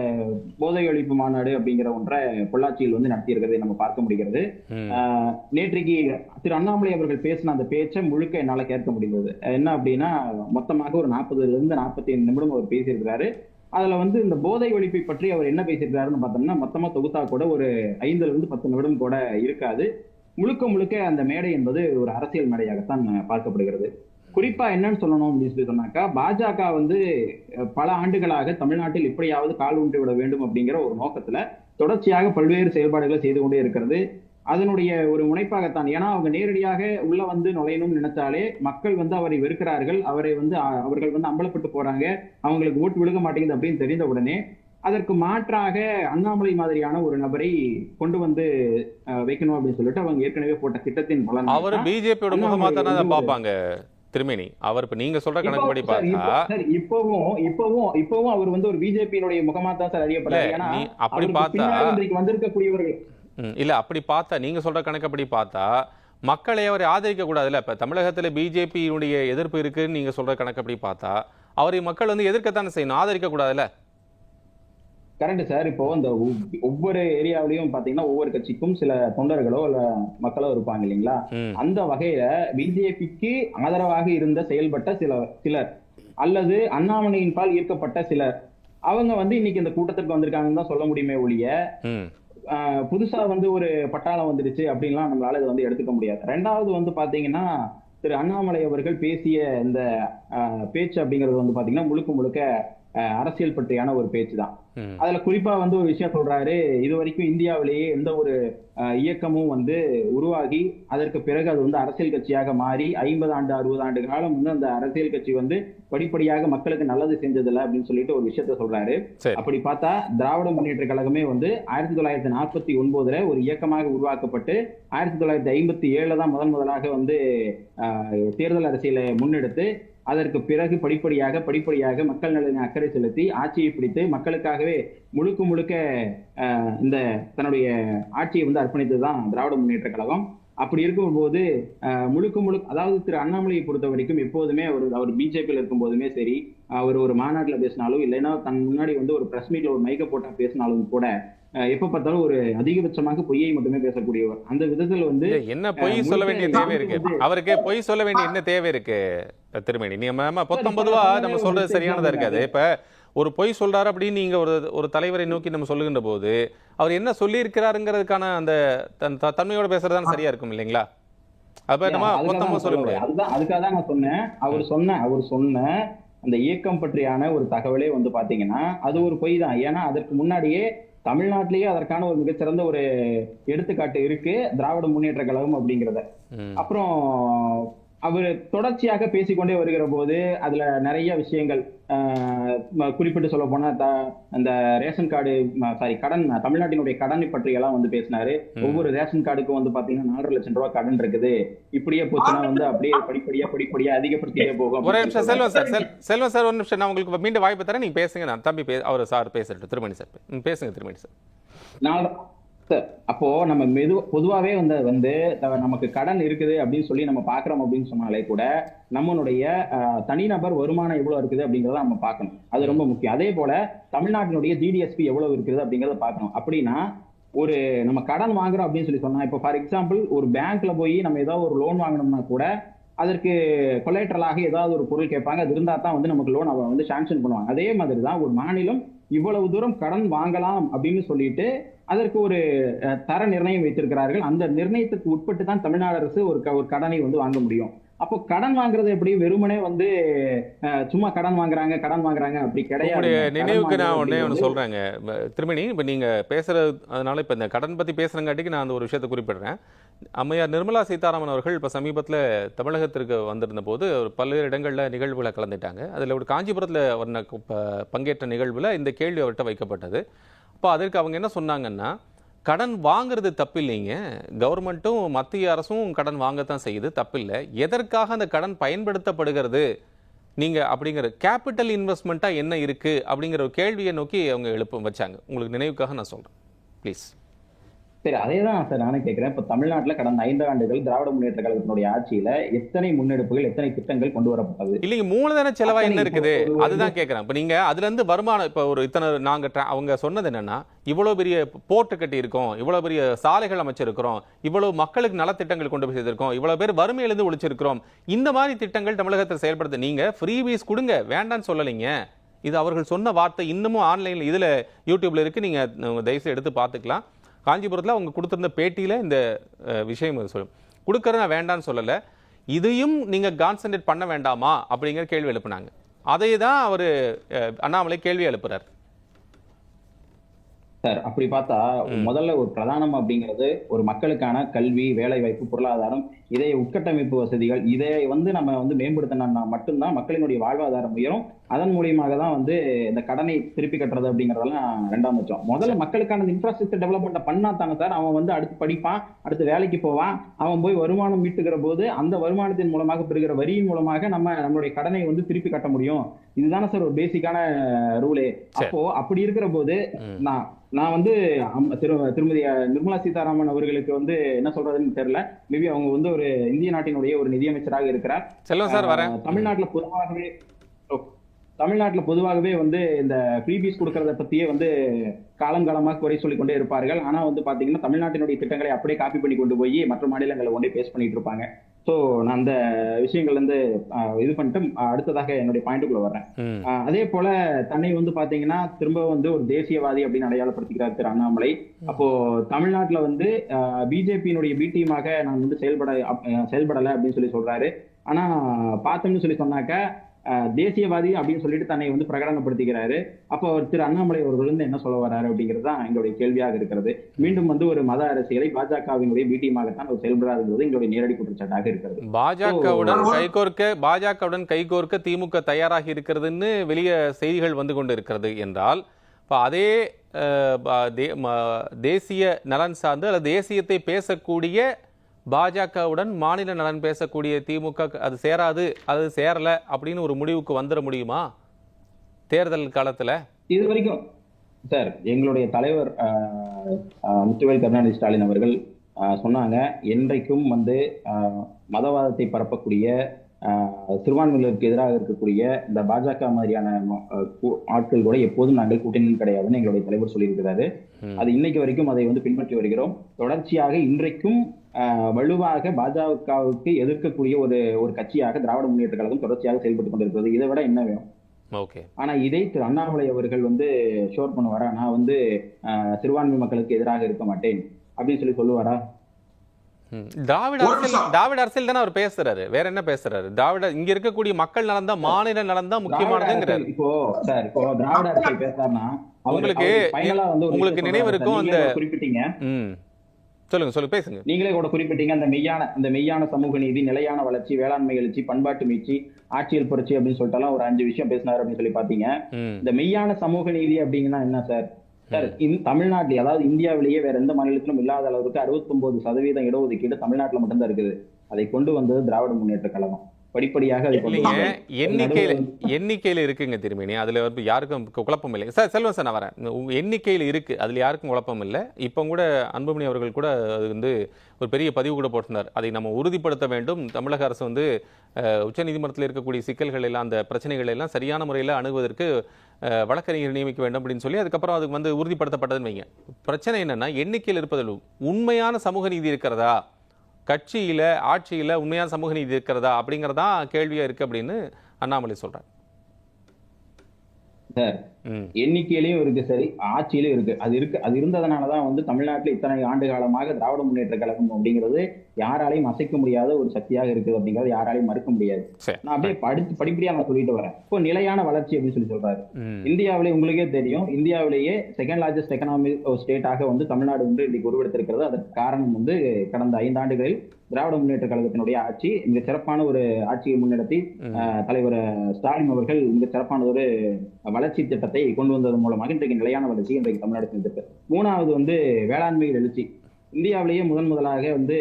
போதை ஒழிப்பு மாநாடு அப்படிங்கிற ஒன்றை பொள்ளாச்சியில் நடத்தியிருக்கிறதை நம்ம பார்க்க முடிகிறது. நேற்றைக்கு திரு அண்ணாமலை அவர்கள் பேசின அந்த பேச்சை முழுக்க என்னால கேட்க முடிந்தது. என்ன அப்படின்னா, மொத்தமாக ஒரு 40 - 45 நிமிடம் அவர் பேசியிருக்கிறாரு. அதுல இந்த போதை ஒழிப்பை பற்றி அவர் என்ன பேசியிருக்கிறாருன்னு பார்த்தோம்னா, மொத்தமா தொகுத்தா கூட ஒரு 5 - 10 நிமிடம் கூட இருக்காது. முழுக்க அந்த மேடை என்பது ஒரு அரசியல் மேடையாகத்தான் பார்க்கப்படுகிறது. குறிப்பா என்னன்னு சொல்லணும் அப்படின்னு சொல்லி சொன்னாக்கா, பாஜக பல ஆண்டுகளாக தமிழ்நாட்டில் எப்படியாவது கால் ஊன்றி விட வேண்டும் அப்படிங்கிற ஒரு நோக்கத்துல தொடர்ச்சியாக பல்வேறு செயல்பாடுகளை செய்து கொண்டே இருக்கிறது. அதனுடைய ஒரு முனைப்பாகத்தான். ஏன்னா அவங்க நேரடியாக உள்ள நுழையணும்னு நினைச்சாலே மக்கள் அவரை வெறுக்கிறார்கள், அவரை அவர்கள் அம்பலப்பட்டு போறாங்க, அவங்களுக்கு ஓட்டு விழுக மாட்டேங்குது அப்படின்னு தெரிந்த உடனே அதற்கு மாற்றாக அண்ணாமலை மாதிரியான ஒரு நபரை கொண்டு வைக்கணும் அப்படின்னு சொல்லிட்டு அவங்க ஏற்கனவே போட்ட திட்டத்தின் பலன். அவர் பிஜேபியோட முகமா தானே பாப்பாங்க திருமேனி. அவர் இப்ப நீங்க சொல்ற கணக்குப்படி பார்த்தா இப்பவும் அவர் ஒரு பிஜேபியினுடைய முகமா தான் சார் அறியப்படுறாரு. ஏன்னா அப்படி பார்த்தா வந்திருக்கக்கூடியவர்கள் இல்ல, அப்படி பார்த்தா நீங்க சொல்ற கணக்குப்படி பார்த்தா மக்களை அவரை ஆதரிக்க கூடாதுல்ல. இப்ப தமிழகத்துல பிஜேபியினுடைய எதிர்ப்பு இருக்குன்னு நீங்க சொல்ற கணக்குப்படி பார்த்தா அவரை மக்கள் எதிர்க்கத்தானே செய்யணும், ஆதரிக்க கூடாதுல்ல? Correct sir. இப்போ இந்த ஒவ்வொரு ஏரியாவிலையும் பாத்தீங்கன்னா ஒவ்வொரு கட்சிக்கும் சில தொண்டர்களோ இல்ல மக்களோ இருப்பாங்க இல்லைங்களா? அந்த வகையில பிஜேபிக்கு ஆதரவாக இருந்த செயல்பட்ட சிலர் அல்லது அண்ணாமலையின் பால் ஈர்க்கப்பட்ட சிலர் அவங்க இன்னைக்கு இந்த கூட்டத்திற்கு வந்திருக்காங்கன்னு தான் சொல்ல முடியுமே ஒழிய புதுசா ஒரு பட்டாளம் வந்துருச்சு அப்படின்லாம் நம்மளால இதை எடுத்துக்க முடியாது. ரெண்டாவது பாத்தீங்கன்னா திரு அண்ணாமலை அவர்கள் பேசிய இந்த பேச்சு அப்படிங்கிறது பாத்தீங்கன்னா முழுக்க அரசியல் பற்றியான ஒரு பேச்சு தான். அதுல குறிப்பா ஒரு விஷயம் சொல்றாரு, இது வரைக்கும் இந்தியாவிலேயே எந்த ஒரு இயக்கமும் உருவாகி அதற்கு பிறகு அது அரசியல் கட்சியாக மாறி 50 ஆண்டு 60 ஆண்டு காலம் அந்த அரசியல் கட்சி படிப்படியாக மக்களுக்கு நல்லது செஞ்சதில்லை அப்படின்னு சொல்லிட்டு ஒரு விஷயத்த சொல்றாரு. அப்படி பார்த்தா திராவிட முன்னேற்ற கழகமே 1949 ஒரு இயக்கமாக உருவாக்கப்பட்டு 1957 தான் முதலாக தேர்தல் அரசியலை முன்னெடுத்து அதற்கு பிறகு படிப்படியாக மக்கள் நலனை அக்கறை செலுத்தி ஆட்சியை பிடித்து மக்களுக்காகவே முழுக்க இந்த தன்னுடைய ஆட்சியை வந்து அர்ப்பணித்ததுதான் திராவிட முன்னேற்ற கழகம். அப்படி இருக்கும்போது முழுக்க அதாவது திரு அண்ணாமலையை பொறுத்த வரைக்கும் எப்போதுமே அவர் பிஜேபியில் இருக்கும் போதுமே சரி, அவர் ஒரு மாநாட்டில் பேசினாலும் இல்லைன்னா தன் முன்னாடி வந்து ஒரு பிரஸ் மீட்ல ஒரு மைக்க போட்டா பேசினாலும் கூட எப்ப பார்த்தாலும் ஒரு அதிகபட்சமாக பொய்யை மட்டுமே பேசக்கூடியவர். அந்த விதத்தில் வந்து என்ன பொய் சொல்ல வேண்டிய தேவை இருக்கு? அவருக்கு பொய் சொல்ல வேண்டிய என்ன தேவை இருக்கு திருமணி? நீங்க 19 ரூபா நம்ம சொல்றது சரியானதா இருக்காது. இப்ப ஒரு பொய் சொல்றாரு அப்படின்னு நீங்க ஒரு தலைவரை நோக்கி நம்ம சொல்லுகின்ற போது அவர் என்ன சொல்லி இருக்கிறாருங்கிறதுக்கான அந்த தன்மையோட பேசுறதுதான் சரியா இருக்கும் இல்லைங்களா? அப்ப நம்ம மொத்தமா சொல்ல முடியாது. அதுக்காக தான் நான் சொன்னேன். அவர் சொன்ன அந்த இயக்கம் பற்றியான ஒரு தகவலே வந்து பாத்தீங்கன்னா அது ஒரு பொய் தான். ஏன்னா அதற்கு முன்னாடியே தமிழ்நாட்டிலேயே அதற்கான ஒரு மிகச்சிறந்த ஒரு எடுத்துக்காட்டு இருக்கு, திராவிட முன்னேற்ற கழகம் அப்படிங்கிறத. அப்புறம் அவர் தொடர்ச்சியாக பேசிக்கொண்டே வருகிற போது அதுல நிறைய விஷயங்கள் குறிப்பிட்டு சொல்ல போனா அந்த ரேஷன் கார்டு கடன், தமிழ்நாட்டினுடைய கடனை பற்றி எல்லாம் வந்து பேசினாரு. ஒவ்வொரு ரேஷன் கார்டுக்கும் வந்து பாத்தீங்கன்னா 4.5 லட்சம் ரூபாய் கடன் இருக்குது, இப்படியே போச்சுன்னா வந்து அப்படியே படிப்படியா அதிகப்படுத்தியே போகும். ஒரு நிமிஷம் செல்வம் சார் ஒரு நிமிஷம், நான் உங்களுக்கு மீண்டும் வாய்ப்பு தரேன், நீங்க பேசுங்க. நான் தம்பி அவர் சார் பேசட்டும். திருமணி சார் பேசுங்க. திருமணி சார் அப்போ நம்ம பொதுவாவே வந்து நமக்கு கடன் இருக்குது அப்படின்னு சொல்லி நம்ம பாக்குறோம் அப்படின்னு சொன்னாலே கூட நம்மளுடைய தனிநபர் வருமானம் எவ்வளவு இருக்குது அப்படிங்கறத நம்ம பார்க்கணும். அது ரொம்ப முக்கியம். அதே போல தமிழ்நாட்டினுடைய ஜிடிஎஸ்பி எவ்வளவு இருக்குது அப்படிங்கறத பார்க்கணும். அப்படின்னா ஒரு நம்ம கடன் வாங்குறோம் அப்படின்னு சொல்லி சொன்னா, இப்போ ஃபார் எக்ஸாம்பிள் ஒரு பேங்க்ல போய் நம்ம ஏதாவது ஒரு லோன் வாங்கணும்னா கூட அதற்கு கொலேட்டரலாக ஏதாவது ஒரு பொருள் கேட்பாங்க. அது இருந்தா தான் வந்து நமக்கு லோன் அவன் வந்து சாங்ஷன் பண்ணுவாங்க. அதே மாதிரி தான் ஒரு மாநிலம் இவ்வளவு தூரம் கடன் வாங்கலாம் அப்படின்னு சொல்லிட்டு அதற்கு ஒரு தர நிர்ணயம் வைத்திருக்கிறார்கள். அந்த நிர்ணயத்துக்கு உட்பட்டு தான் தமிழ்நாடு அரசு ஒரு கடனை வந்து வாங்க முடியும். அப்போ கடன் வாங்குறது எப்படி வெறுமனே வந்து சும்மா கடன் வாங்குறாங்க அப்படி கிடையாது. நினைவுக்கு நான் ஒண்ணு சொல்றேங்க திருமணி, இப்ப நீங்க பேசுறது அதனால இப்ப இந்த கடன் பத்தி பேசுறங்காட்டிக்கு நான் அந்த ஒரு விஷயத்தை குறிப்பிடுறேன். அம்மையார் நிர்மலா சீதாராமன் அவர்கள் இப்ப சமீபத்தில் தமிழகத்திற்கு வந்திருந்த போது பல்வேறு இடங்கள்ல நிகழ்வுகளை கலந்துட்டாங்க. அதுல ஒரு காஞ்சிபுரத்துல பங்கேற்ற நிகழ்வுல இந்த கேள்வி அவர்கிட்ட வைக்கப்பட்டது. அப்போ அதற்கு அவங்க என்ன சொன்னாங்கன்னா, கடன் வாங்குறது தப்பு இல்லைங்க, கவர்மெண்ட்டும் மத்திய அரசும் கடன் வாங்கத்தான் செய்யுது, தப்பில்லை. எதற்காக அந்த கடன் பயன்படுத்தப்படுகிறது நீங்க அப்படிங்கிற கேபிட்டல் இன்வெஸ்ட்மெண்ட்டா என்ன இருக்கு அப்படிங்கிற ஒரு கேள்வியை நோக்கி அவங்க வச்சாங்க. உங்களுக்கு நினைவுக்காக நான் சொல்றேன் ப்ளீஸ். சரி, அதே தான் சார் நானும் கேட்கிறேன். இப்ப தமிழ்நாட்டில் கடந்த 5 ஆண்டுகள் திராவிட முன்னேற்ற கழகத்தினுடைய ஆட்சியில எத்தனை முன்னெடுப்புகள், எத்தனை திட்டங்கள் கொண்டு வரப்பட்டது? இல்லைங்க, மூலதன செலவா என்ன இருக்குது அதுதான் கேட்கிறேன். இப்ப நீங்க அதுல இருந்து வருமானம் இப்ப ஒரு இத்தனை அவங்க சொன்னது என்னன்னா, இவ்வளவு பெரிய போர்ட்டு கட்டி இருக்கோம், இவ்வளவு பெரிய சாலைகள் அமைச்சிருக்கிறோம், இவ்வளவு மக்களுக்கு நலத்திட்டங்கள் கொண்டு போய் செய்திருக்கோம், இவ்வளவு பேர் வறுமையிலிருந்து ஒழிச்சிருக்கிறோம், இந்த மாதிரி திட்டங்கள் தமிழகத்தில் செயல்படுத்த நீங்க ஃப்ரீபீஸ் கொடுங்க, வேண்டான்னு சொல்லலைங்க. இது அவர்கள் சொன்ன வார்த்தை. இன்னமும் ஆன்லைன்ல இதுல யூடியூப்ல இருக்கு, நீங்க தயவுசெய்து எடுத்து பார்த்துக்கலாம். காஞ்சிபுரத்தில் அவங்க கொடுத்திருந்த பேட்டியில இந்த விஷயம் சொல்லும். கொடுக்கறது நான் வேண்டான்னு சொல்லலை, இதையும் நீங்க கான்சென்ட்ரேட் பண்ண வேண்டாமா அப்படிங்கிற கேள்வி எழுப்புனாங்க. அதை தான் அவர் அண்ணாமலை கேள்வி எழுப்புறார். சார் அப்படி பார்த்தா முதல்ல ஒரு பிரதானம் அப்படிங்கிறது ஒரு மக்களுக்கான கல்வி, வேலை வாய்ப்பு, பொருளாதாரம், இதை உட்கட்டமைப்பு வசதிகள், இதை வந்து நம்ம வந்து மேம்படுத்தினா மட்டும்தான் மக்களினுடைய வாழ்வாதாரம் உயரும். அதன் மூலியமாக தான் வந்து இந்த கடனை திருப்பி கட்டுறது அப்படிங்கறதெல்லாம் 2ஆம் பட்சம். முதல்ல மக்களுக்கான இன்ஃப்ராஸ்ட்ரக்சர் டெவலப்மெண்ட் பண்ணா தாங்க சார் அவன் வந்து அடுத்து படிப்பான், அடுத்து வேலைக்கு போவான். அவன் போய் வருமானம் மீட்டுகிற போது அந்த வருமானத்தின் மூலமாக பெறுகிற வரியின் மூலமாக நம்மளுடைய கடனை வந்து திருப்பி கட்ட முடியும். இதுதானே சார் ஒரு பேசிக்கான ரூலே. அப்போ அப்படி இருக்கிற போது நான் வந்து திருமதி நிர்மலா சீதாராமன் அவர்களுக்கு வந்து என்ன சொல்றதுன்னு தெரியல. மேபி அவங்க வந்து ஒரு இந்திய நாட்டினுடைய ஒரு நிதியமைச்சராக இருக்கிறார். தமிழ்நாட்டுல பொதுவாகவே வந்து இந்த ஃப்ரீபீஸ் கொடுக்கறத பத்தியே வந்து காலங்காலமாக குறை சொல்லிக் கொண்டே இருப்பார்கள். ஆனா வந்து பாத்தீங்கன்னா தமிழ்நாட்டினுடைய திட்டங்களை அப்படியே காப்பி பண்ணி கொண்டு போய் மற்ற மாநிலங்களை கொண்டே பேஸ் பண்ணிட்டு இருப்பாங்க. ஸோ நான் அந்த விஷயங்கள்ல இருந்து இது பண்ணிட்டு அடுத்ததாக என்னுடைய பாயிண்ட்டுக்குள்ள வர்றேன். அதே போல தன்னை வந்து பாத்தீங்கன்னா திரும்ப வந்து ஒரு தேசியவாதி அப்படின்னு அடையாளப்படுத்திக்கிறார் திரு அண்ணாமலை. அப்போ தமிழ்நாட்டுல வந்து பிஜேபியினுடைய பி டீமாக நான் வந்து செயல்படலை அப்படின்னு சொல்லி சொல்றாரு. ஆனா பார்த்தோம்னு சொல்லி சொன்னாக்க தேசியவாதி அப்படின்னு சொல்லிட்டு தன்னை வந்து பிரகடனப்படுத்திக்கிறாரு. அப்போ திரு அண்ணாமலை அவர்கள் வந்து என்ன சொல்ல வர்றாரு அப்படிங்கிறது தான் எங்களுடைய கேள்வியாக இருக்கிறது. மீண்டும் வந்து ஒரு மத அரசியலை பாஜகவினுடைய பி டீமாகத்தான் அவர் செயல்படாதுங்கிறது எங்களுடைய நேரடி குற்றச்சாட்டாக இருக்கிறது. பாஜகவுடன் கைகோர்க்க திமுக தயாராகி இருக்கிறதுன்னு வெளியே செய்திகள் வந்து கொண்டு இருக்கிறது என்றால், இப்போ அதே தேசிய நலன் சார்ந்து அல்லது தேசியத்தை பேசக்கூடிய பாஜகவுடன் மாநில நலன் பேசக்கூடிய திமுக அது சேராது, அது சேரல அப்படின்னு ஒரு முடிவுக்கு வந்துட முடியுமா தேர்தல் காலத்துல? இது வரைக்கும் சார் எங்களுடைய தலைவர் முத்துவேல் கருணாநிதி ஸ்டாலின் அவர்கள் சொன்னாங்க, என்றைக்கும் வந்து மதவாதத்தை பரப்பக்கூடிய சிறுபான்மையினருக்கு எதிராக இருக்கக்கூடிய இந்த பாஜக மாதிரியான ஆட்கள் கூட எப்போதும் நாங்கள் கூட்டணி கிடையாதுன்னு எங்களுடைய தலைவர் சொல்லியிருக்கிறாரு. அது இன்னைக்கு வரைக்கும் அதை வந்து பின்பற்றி வருகிறோம். தொடர்ச்சியாக இன்றைக்கும் வலுவாக பாஜகவுக்கு எதிர்க்கக்கூடிய ஒரு கட்சியாக திராவிட முன்னேற்ற கழகம் தொடர்ச்சியாக செயல்பட்டு கொண்டிருக்கிறது. இதை விட என்ன வேணும்? ஆனா இதை திரு அண்ணாமலை அவர்கள் வந்து ஷோர் பண்ணுவாரா? நான் வந்து சிறுபான்மை மக்களுக்கு எதிராக இருக்க மாட்டேன் அப்படின்னு சொல்லுவாரா? திராவிட அரசியல் தானே அவர் பேசுறாரு, வேற என்ன பேசுறாரு? திராவிட இங்க இருக்கக்கூடிய மக்கள் நலன் தான், மாநில நலன் தான் முக்கியமானதுங்கிறாரு. இப்போ சார் இப்போ திராவிட அரசியல் பேசுறாருன்னா உங்களுக்கு நினைவு இருக்கும் அந்த குறிப்பிட்டீங்க. சொல்லுங்க பேசுங்க. நீங்களே கூட குறிப்பிட்டீங்க அந்த மெய்யான சமூக நீதி, நிலையான வளர்ச்சி, வேளாண்மை எழுச்சி, பண்பாட்டு மீட்சி, ஆட்சியல் புரட்சி அப்படின்னு சொல்லிட்டு ஒரு 5 விஷயம் பேசினாரு அப்படின்னு சொல்லி பாத்தீங்க. இந்த மெய்யான சமூக நீதி அப்படிங்கன்னா என்ன சார்? சார் தமிழ்நாட்டில், அதாவது இந்தியாவிலேயே வேற எந்த மாநிலத்திலும் இல்லாத அளவுக்கு 69% இடஒதுக்கீடு தமிழ்நாட்டில் மட்டும்தான் இருக்குது. அதை கொண்டு வந்தது திராவிட முன்னேற்ற கழகம். படிப்படியாக எண்ணிக்கையில இருக்குங்க திருமணி, அதுல யாருக்கும் குழப்பம் இல்லை சார். செல்வம் சார், நான் வரேன். உங்க எண்ணிக்கையில் இருக்கு, அதுல யாருக்கும் குழப்பம் இல்லை. இப்போ கூட அன்புமணி அவர்கள் கூட அது வந்து ஒரு பெரிய பதிவு கூட போட்டிருந்தார். அதை நம்ம உறுதிப்படுத்த வேண்டும். தமிழக அரசு வந்து உச்சநீதிமன்றத்தில் இருக்கக்கூடிய சிக்கல்கள் எல்லாம், அந்த பிரச்சனைகள் எல்லாம் சரியான முறையில் அணுகுவதற்கு வழக்கறிஞர் நியமிக்க வேண்டும் அப்படின்னு சொல்லி அதுக்கப்புறம் அதுக்கு வந்து உறுதிப்படுத்தப்பட்டதுன்னு வைங்க. பிரச்சனை என்னன்னா, எண்ணிக்கையில் இருப்பதில் உண்மையான சமூக நீதி இருக்கிறதா, கட்சியில ஆட்சியில உண்மையான சமூக நீதி இருக்கிறதா அப்படிங்கறதா கேள்வியா இருக்கு அப்படின்னு அண்ணாமலை சொல்றாரு. எண்ணிக்கையிலையும் இருக்கு, சரி, ஆட்சியிலும் இருக்கு. அது இருந்ததுனாலதான் வந்து தமிழ்நாட்டில் இத்தனை ஆண்டு காலமாக திராவிட முன்னேற்ற கழகம் அப்படிங்கிறது யாராலையும் அசைக்க முடியாத ஒரு சக்தியாக இருக்குது அப்படிங்கறது யாராலையும் மறுக்க முடியாது. நான் அப்படியே படிப்படியா நான் சொல்லிட்டு வரேன். இப்போ நிலையான வளர்ச்சி அப்படின்னு சொல்றாரு. இந்தியாவிலே உங்களுக்கே தெரியும், இந்தியாவிலேயே செகண்ட் லார்ஜஸ்ட் எக்கனாமிக் ஸ்டேட்டாக வந்து தமிழ்நாடு வந்து இன்னைக்கு உருவெடுத்திருக்கிறது. அதற்கு காரணம் வந்து கடந்த 5 ஆண்டுகளில் திராவிட முன்னேற்ற கழகத்தினுடைய ஆட்சி மிக சிறப்பான ஒரு ஆட்சியை முன்னெடுத்தி தலைவர் ஸ்டாலின் அவர்கள் மிக சிறப்பான ஒரு வளர்ச்சி திட்டத்தை கொண்டு வந்ததன் மூலமாக இன்றைக்கு நிலையான வளர்ச்சி இன்றைக்கு தமிழ்நாடு இருக்கு. 3வது வந்து வேளாண்மையில் எழுச்சி. இந்தியாவிலேயே முதலாக வந்து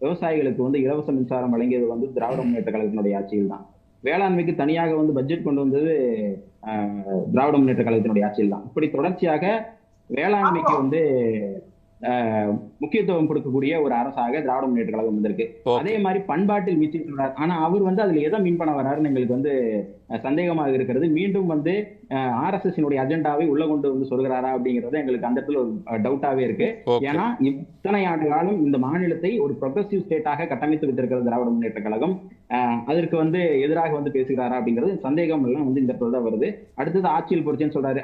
விவசாயிகளுக்கு வந்து இலவச மின்சாரம் வழங்கியது வந்து திராவிட முன்னேற்ற கழகத்தினுடைய ஆட்சியில் தான். வேளாண்மைக்கு தனியாக வந்து பட்ஜெட் கொண்டு வந்தது திராவிட முன்னேற்ற கழகத்தினுடைய ஆட்சியில் தான். இப்படி தொடர்ச்சியாக வேளாண்மைக்கு வந்து முக்கியத்துவம் கொடுக்கக்கூடிய ஒரு அரசாக திராவிட முன்னேற்ற கழகம் வந்திருக்கு. அதே மாதிரி பண்பாட்டில் மீட்சி சொல்றாரு. ஆனா அவர் வந்து அதுல எதை மீன் பண்ண வர்றாருன்னு எங்களுக்கு வந்து சந்தேகமாக இருக்கிறது. மீண்டும் வந்து RSS அஜெண்டாவை உள்ள கொண்டு வந்து சொல்கிறாரா அப்படிங்கறது எங்களுக்கு அந்த இடத்துல ஒரு டவுட்டாவே இருக்கு. ஏன்னா இத்தனை ஆண்டு காலம் இந்த மாநிலத்தை ஒரு ப்ரொக்ரெசிவ் ஸ்டேட்டாக கட்டமைத்து வைத்திருக்கிறது திராவிட முன்னேற்ற கழகம். அதற்கு வந்து எதிராக வந்து பேசுகிறாரா அப்படிங்கிறது சந்தேகம் எல்லாம் வந்து இந்த இடத்துல தான் வருது. அடுத்தது ஆட்சியில் புரட்சின்னு சொல்றாரு.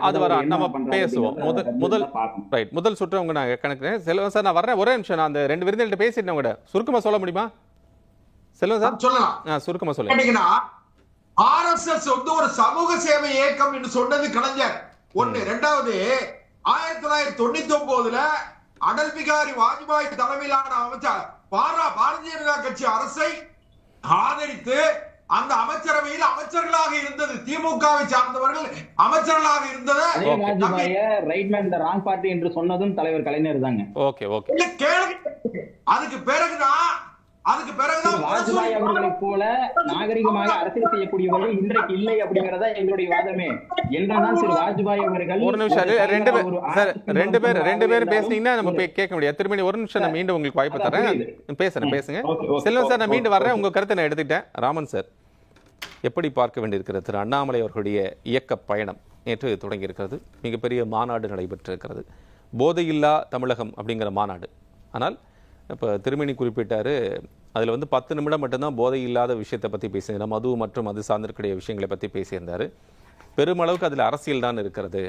முதல் சுற்று உங்க நான் கணக்கு செல்வம் சார், நான் வர்றேன், ஒரே நிமிஷம். நான் அந்த 2 விருந்தினர்கிட்ட பேசிட்டேன் கூட, சுருக்கமா சொல்ல முடியுமா செல்வம் சார்? சொல்லலாம், சுருக்கமா சொல்லுங்க. RSS வந்து ஒரு சமூக சேவை இயக்கம் என்று சொன்னது கலைஞர். 1. 2வது 1999 அடல் பிகாரி வாஜ்பாய் தலைமையிலான அமைச்சர் பாரதிய ஜனதா கட்சி அரசை ஆதரித்து அந்த அமைச்சரவையில் அமைச்சர்களாக இருந்தது திமுகவை சார்ந்தவர்கள் அமைச்சர்களாக இருந்தது. என்று சொன்னதும் தலைவர் கலைஞர் தாங்க. அதுக்கு பிறகுதான் வாஜ்பாய் அவர்களை போல நாகரிகமாக அரசியல் செய்யக்கூடியவர்கள் இன்றைக்கு இல்லை அப்படிங்கறத எங்களுடைய வாதமே. என்னதான் திரு வாஜ்பாய் அவர்கள் ஒரு நிமிஷம், ரெண்டு பேர் பேசுனீங்கன்னா நம்ம கேட்க முடியாது. திரும்பி ஒரு நிமிஷம் நான் மீண்டும் உங்களுக்கு வாய்ப்பு தரேன், பேசுங்க. செல்வம் சார், நான் மீண்டும் வர்றேன். உங்க கருத்தை நான் எடுத்துக்கிட்டேன். ராமன் சார், எப்படி பார்க்க வேண்டியிருக்கிறது? திரு அண்ணாமலை அவர்களுடைய இயக்க பயணம் நேற்று தொடங்கி இருக்கிறது. மிகப்பெரிய மாநாடு நடைபெற்றிருக்கிறது, போதையில்லா தமிழகம் அப்படிங்கிற மாநாடு. ஆனால் இப்போ திருமணி குறிப்பிட்டாரு, அதில் வந்து 10 நிமிடம் மட்டும்தான் போதை இல்லாத விஷயத்தை பற்றி பேசியிருந்தார், மது மற்றும் அது சார்ந்திருக்கிற விஷயங்களை பற்றி பேசியிருந்தார். பெருமளவுக்கு அதில் அரசியல் தான் இருக்கிறது,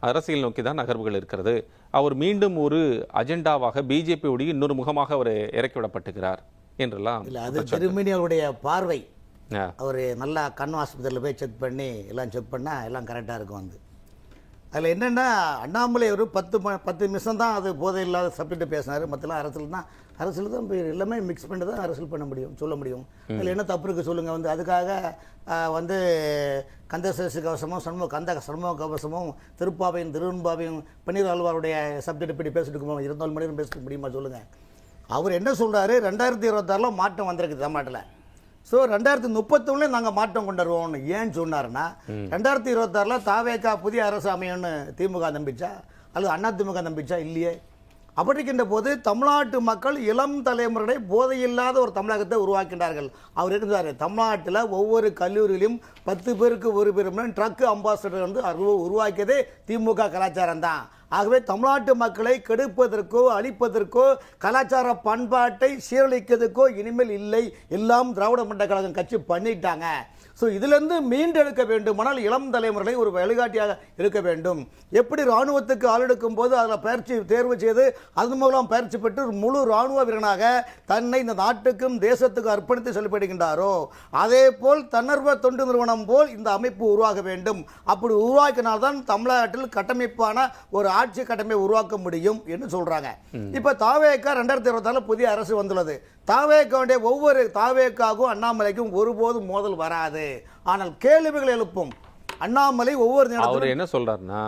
அரசியல் நோக்கி தான் நகர்வுகள் இருக்கிறது. அவர் மீண்டும் ஒரு அஜெண்டாவாக பிஜேபியுடைய இன்னொரு முகமாக அவர் இறக்கிவிடப்பட்டுகிறார் என்றெல்லாம். இல்லை, அது திருமணி அவருடைய பார்வை. அவர் நல்லா கண் ஆஸ்பத்திரியில் போய் செக் பண்ணி எல்லாம் செக் பண்ணால் எல்லாம் கரெக்டாக இருக்கும். வந்து அதில் என்னென்னா, அண்ணாமலை ஒரு 10 நிமிஷம் தான் அது போதை இல்லாத சப்ஜெக்ட் பேசினார். மற்றெல்லாம் அரசியல் தான் எல்லாமே மிக்ஸ் பண்ணி தான் அரசியல் பண்ண முடியும், சொல்ல முடியும். அதில் என்ன தப்பு இருக்குது சொல்லுங்கள். வந்து அதுக்காக வந்து கந்தசேஷ கவசமும் சண்முக கவசமும் திருப்பாவையும் திருவெண்பாவையும் பன்னீர் ஆழ்வாருடைய சப்ஜெக்ட் இப்படி பேசிட்டு இருக்கோம், 24 மணி நேரம் பேசிட்டு முடியுமா சொல்லுங்கள். அவர் என்ன சொல்றாரு, 2026 மாற்றம் வந்திருக்கு தமிழ்நாட்டில். ஸோ 2031 நாங்கள் மாற்றம் கொண்டு வருவோம்னு ஏன்னு சொன்னாருன்னா, 2026 தாவேகா புதிய அரசு அமையும்னு திமுக நம்பிச்சா அல்லது அதிமுக நம்பிச்சா? இல்லையே. அப்படி இருக்கின்ற போது தமிழ்நாட்டு மக்கள் இளம் தலைமுறை போதையில்லாத ஒரு தமிழகத்தை உருவாக்கின்றார்கள். அவர் இருக்கிறார், தமிழ்நாட்டில் ஒவ்வொரு கல்லூரியிலும் 10 பேருக்கு ஒரு பேர் ட்ரக் அம்பாசடர் வந்து உருவாக்கியதே திமுக கலாச்சாரம் தான். ஆகவே தமிழ்நாட்டு மக்களை கெடுப்பதற்கோ அழிப்பதற்கோ கலாச்சார பண்பாட்டை சீரழிக்கிறதுக்கோ இனிமேல் இல்லை. எல்லாம் திராவிட முன்னேற்ற கழகம் கட்சி பண்ணிட்டாங்க. ஸோ இதிலிருந்து மீண்டெடுக்க வேண்டுமானால் இளம் தலைமுறை ஒரு வழிகாட்டியாக இருக்க வேண்டும். எப்படி இராணுவத்துக்கு ஆளெடுக்கும் போது அதில் பயிற்சி தேர்வு செய்து அதன் மூலம் பயிற்சி பெற்று ஒரு முழு இராணுவ வீரனாக தன்னை இந்த நாட்டுக்கும் தேசத்துக்கும் அர்ப்பணித்து செயல்படுகின்றாரோ, அதே போல் தன்னர்வ தொண்டு நிறுவனம் போல் இந்த அமைப்பு உருவாக வேண்டும். அப்படி உருவாக்கினால்தான் தமிழ்நாட்டில் கட்டமைப்பான ஒரு ஆட்சி கட்டமைப்பை உருவாக்க முடியும் என்று சொல்றாங்க. இப்ப தாவேகா 2026 புதிய அரசு வந்துள்ளது. தாவேகாவுடைய ஒவ்வொரு தாவேகாவுக்கும் அண்ணாமலைக்கும் ஒருபோதும் மோதல் வராது. ஆனால் கேள்விகள் எழுப்பும். அண்ணாமலை ஒவ்வொரு அவர் என்ன சொல்றாருன்னா,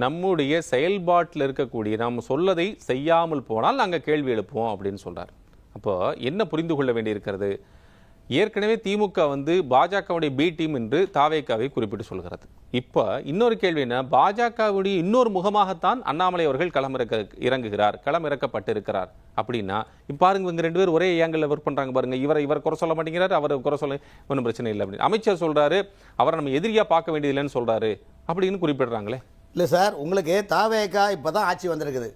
நம்முடைய செயல்பாட்டில் இருக்கக்கூடிய நாம் சொல்லதை செய்யாமல் போனால் நாங்கள் கேள்வி எழுப்புவோம் அப்படின்னு சொல்றாரு. அப்போ என்ன புரிந்து கொள்ள வேண்டியிருக்கிறது, ஏற்கனவே திமுக வந்து பாஜகவுடைய பி டீம் என்று தாவேகாவை குறிப்பிட்டு சொல்கிறது. இப்போ இன்னொரு கேள்வி என்ன, பாஜகவுடைய இன்னொரு முகமாகத்தான் அண்ணாமலை அவர்கள் களமிறக்கப்பட்டிருக்கிறார் அப்படின்னா, இப்போ பாருங்க இவங்க 2 பேர் ஒரே ஏங்கல்ல ஒர்க் பண்றாங்க பாருங்க. இவர் குறை சொல்ல மாட்டேங்கிறாரு, அவர் குறை சொல்ல ஒன்றும் பிரச்சனை இல்லை அப்படின்னு அமைச்சர் சொல்றாரு. அவரை நம்ம எதிரியா பார்க்க வேண்டியதில்லைன்னு சொல்றாரு அப்படின்னு குறிப்பிடுறாங்களே. இல்லை சார், உங்களுக்கு தாவேகா இப்போ தான் ஆட்சி வந்திருக்குது.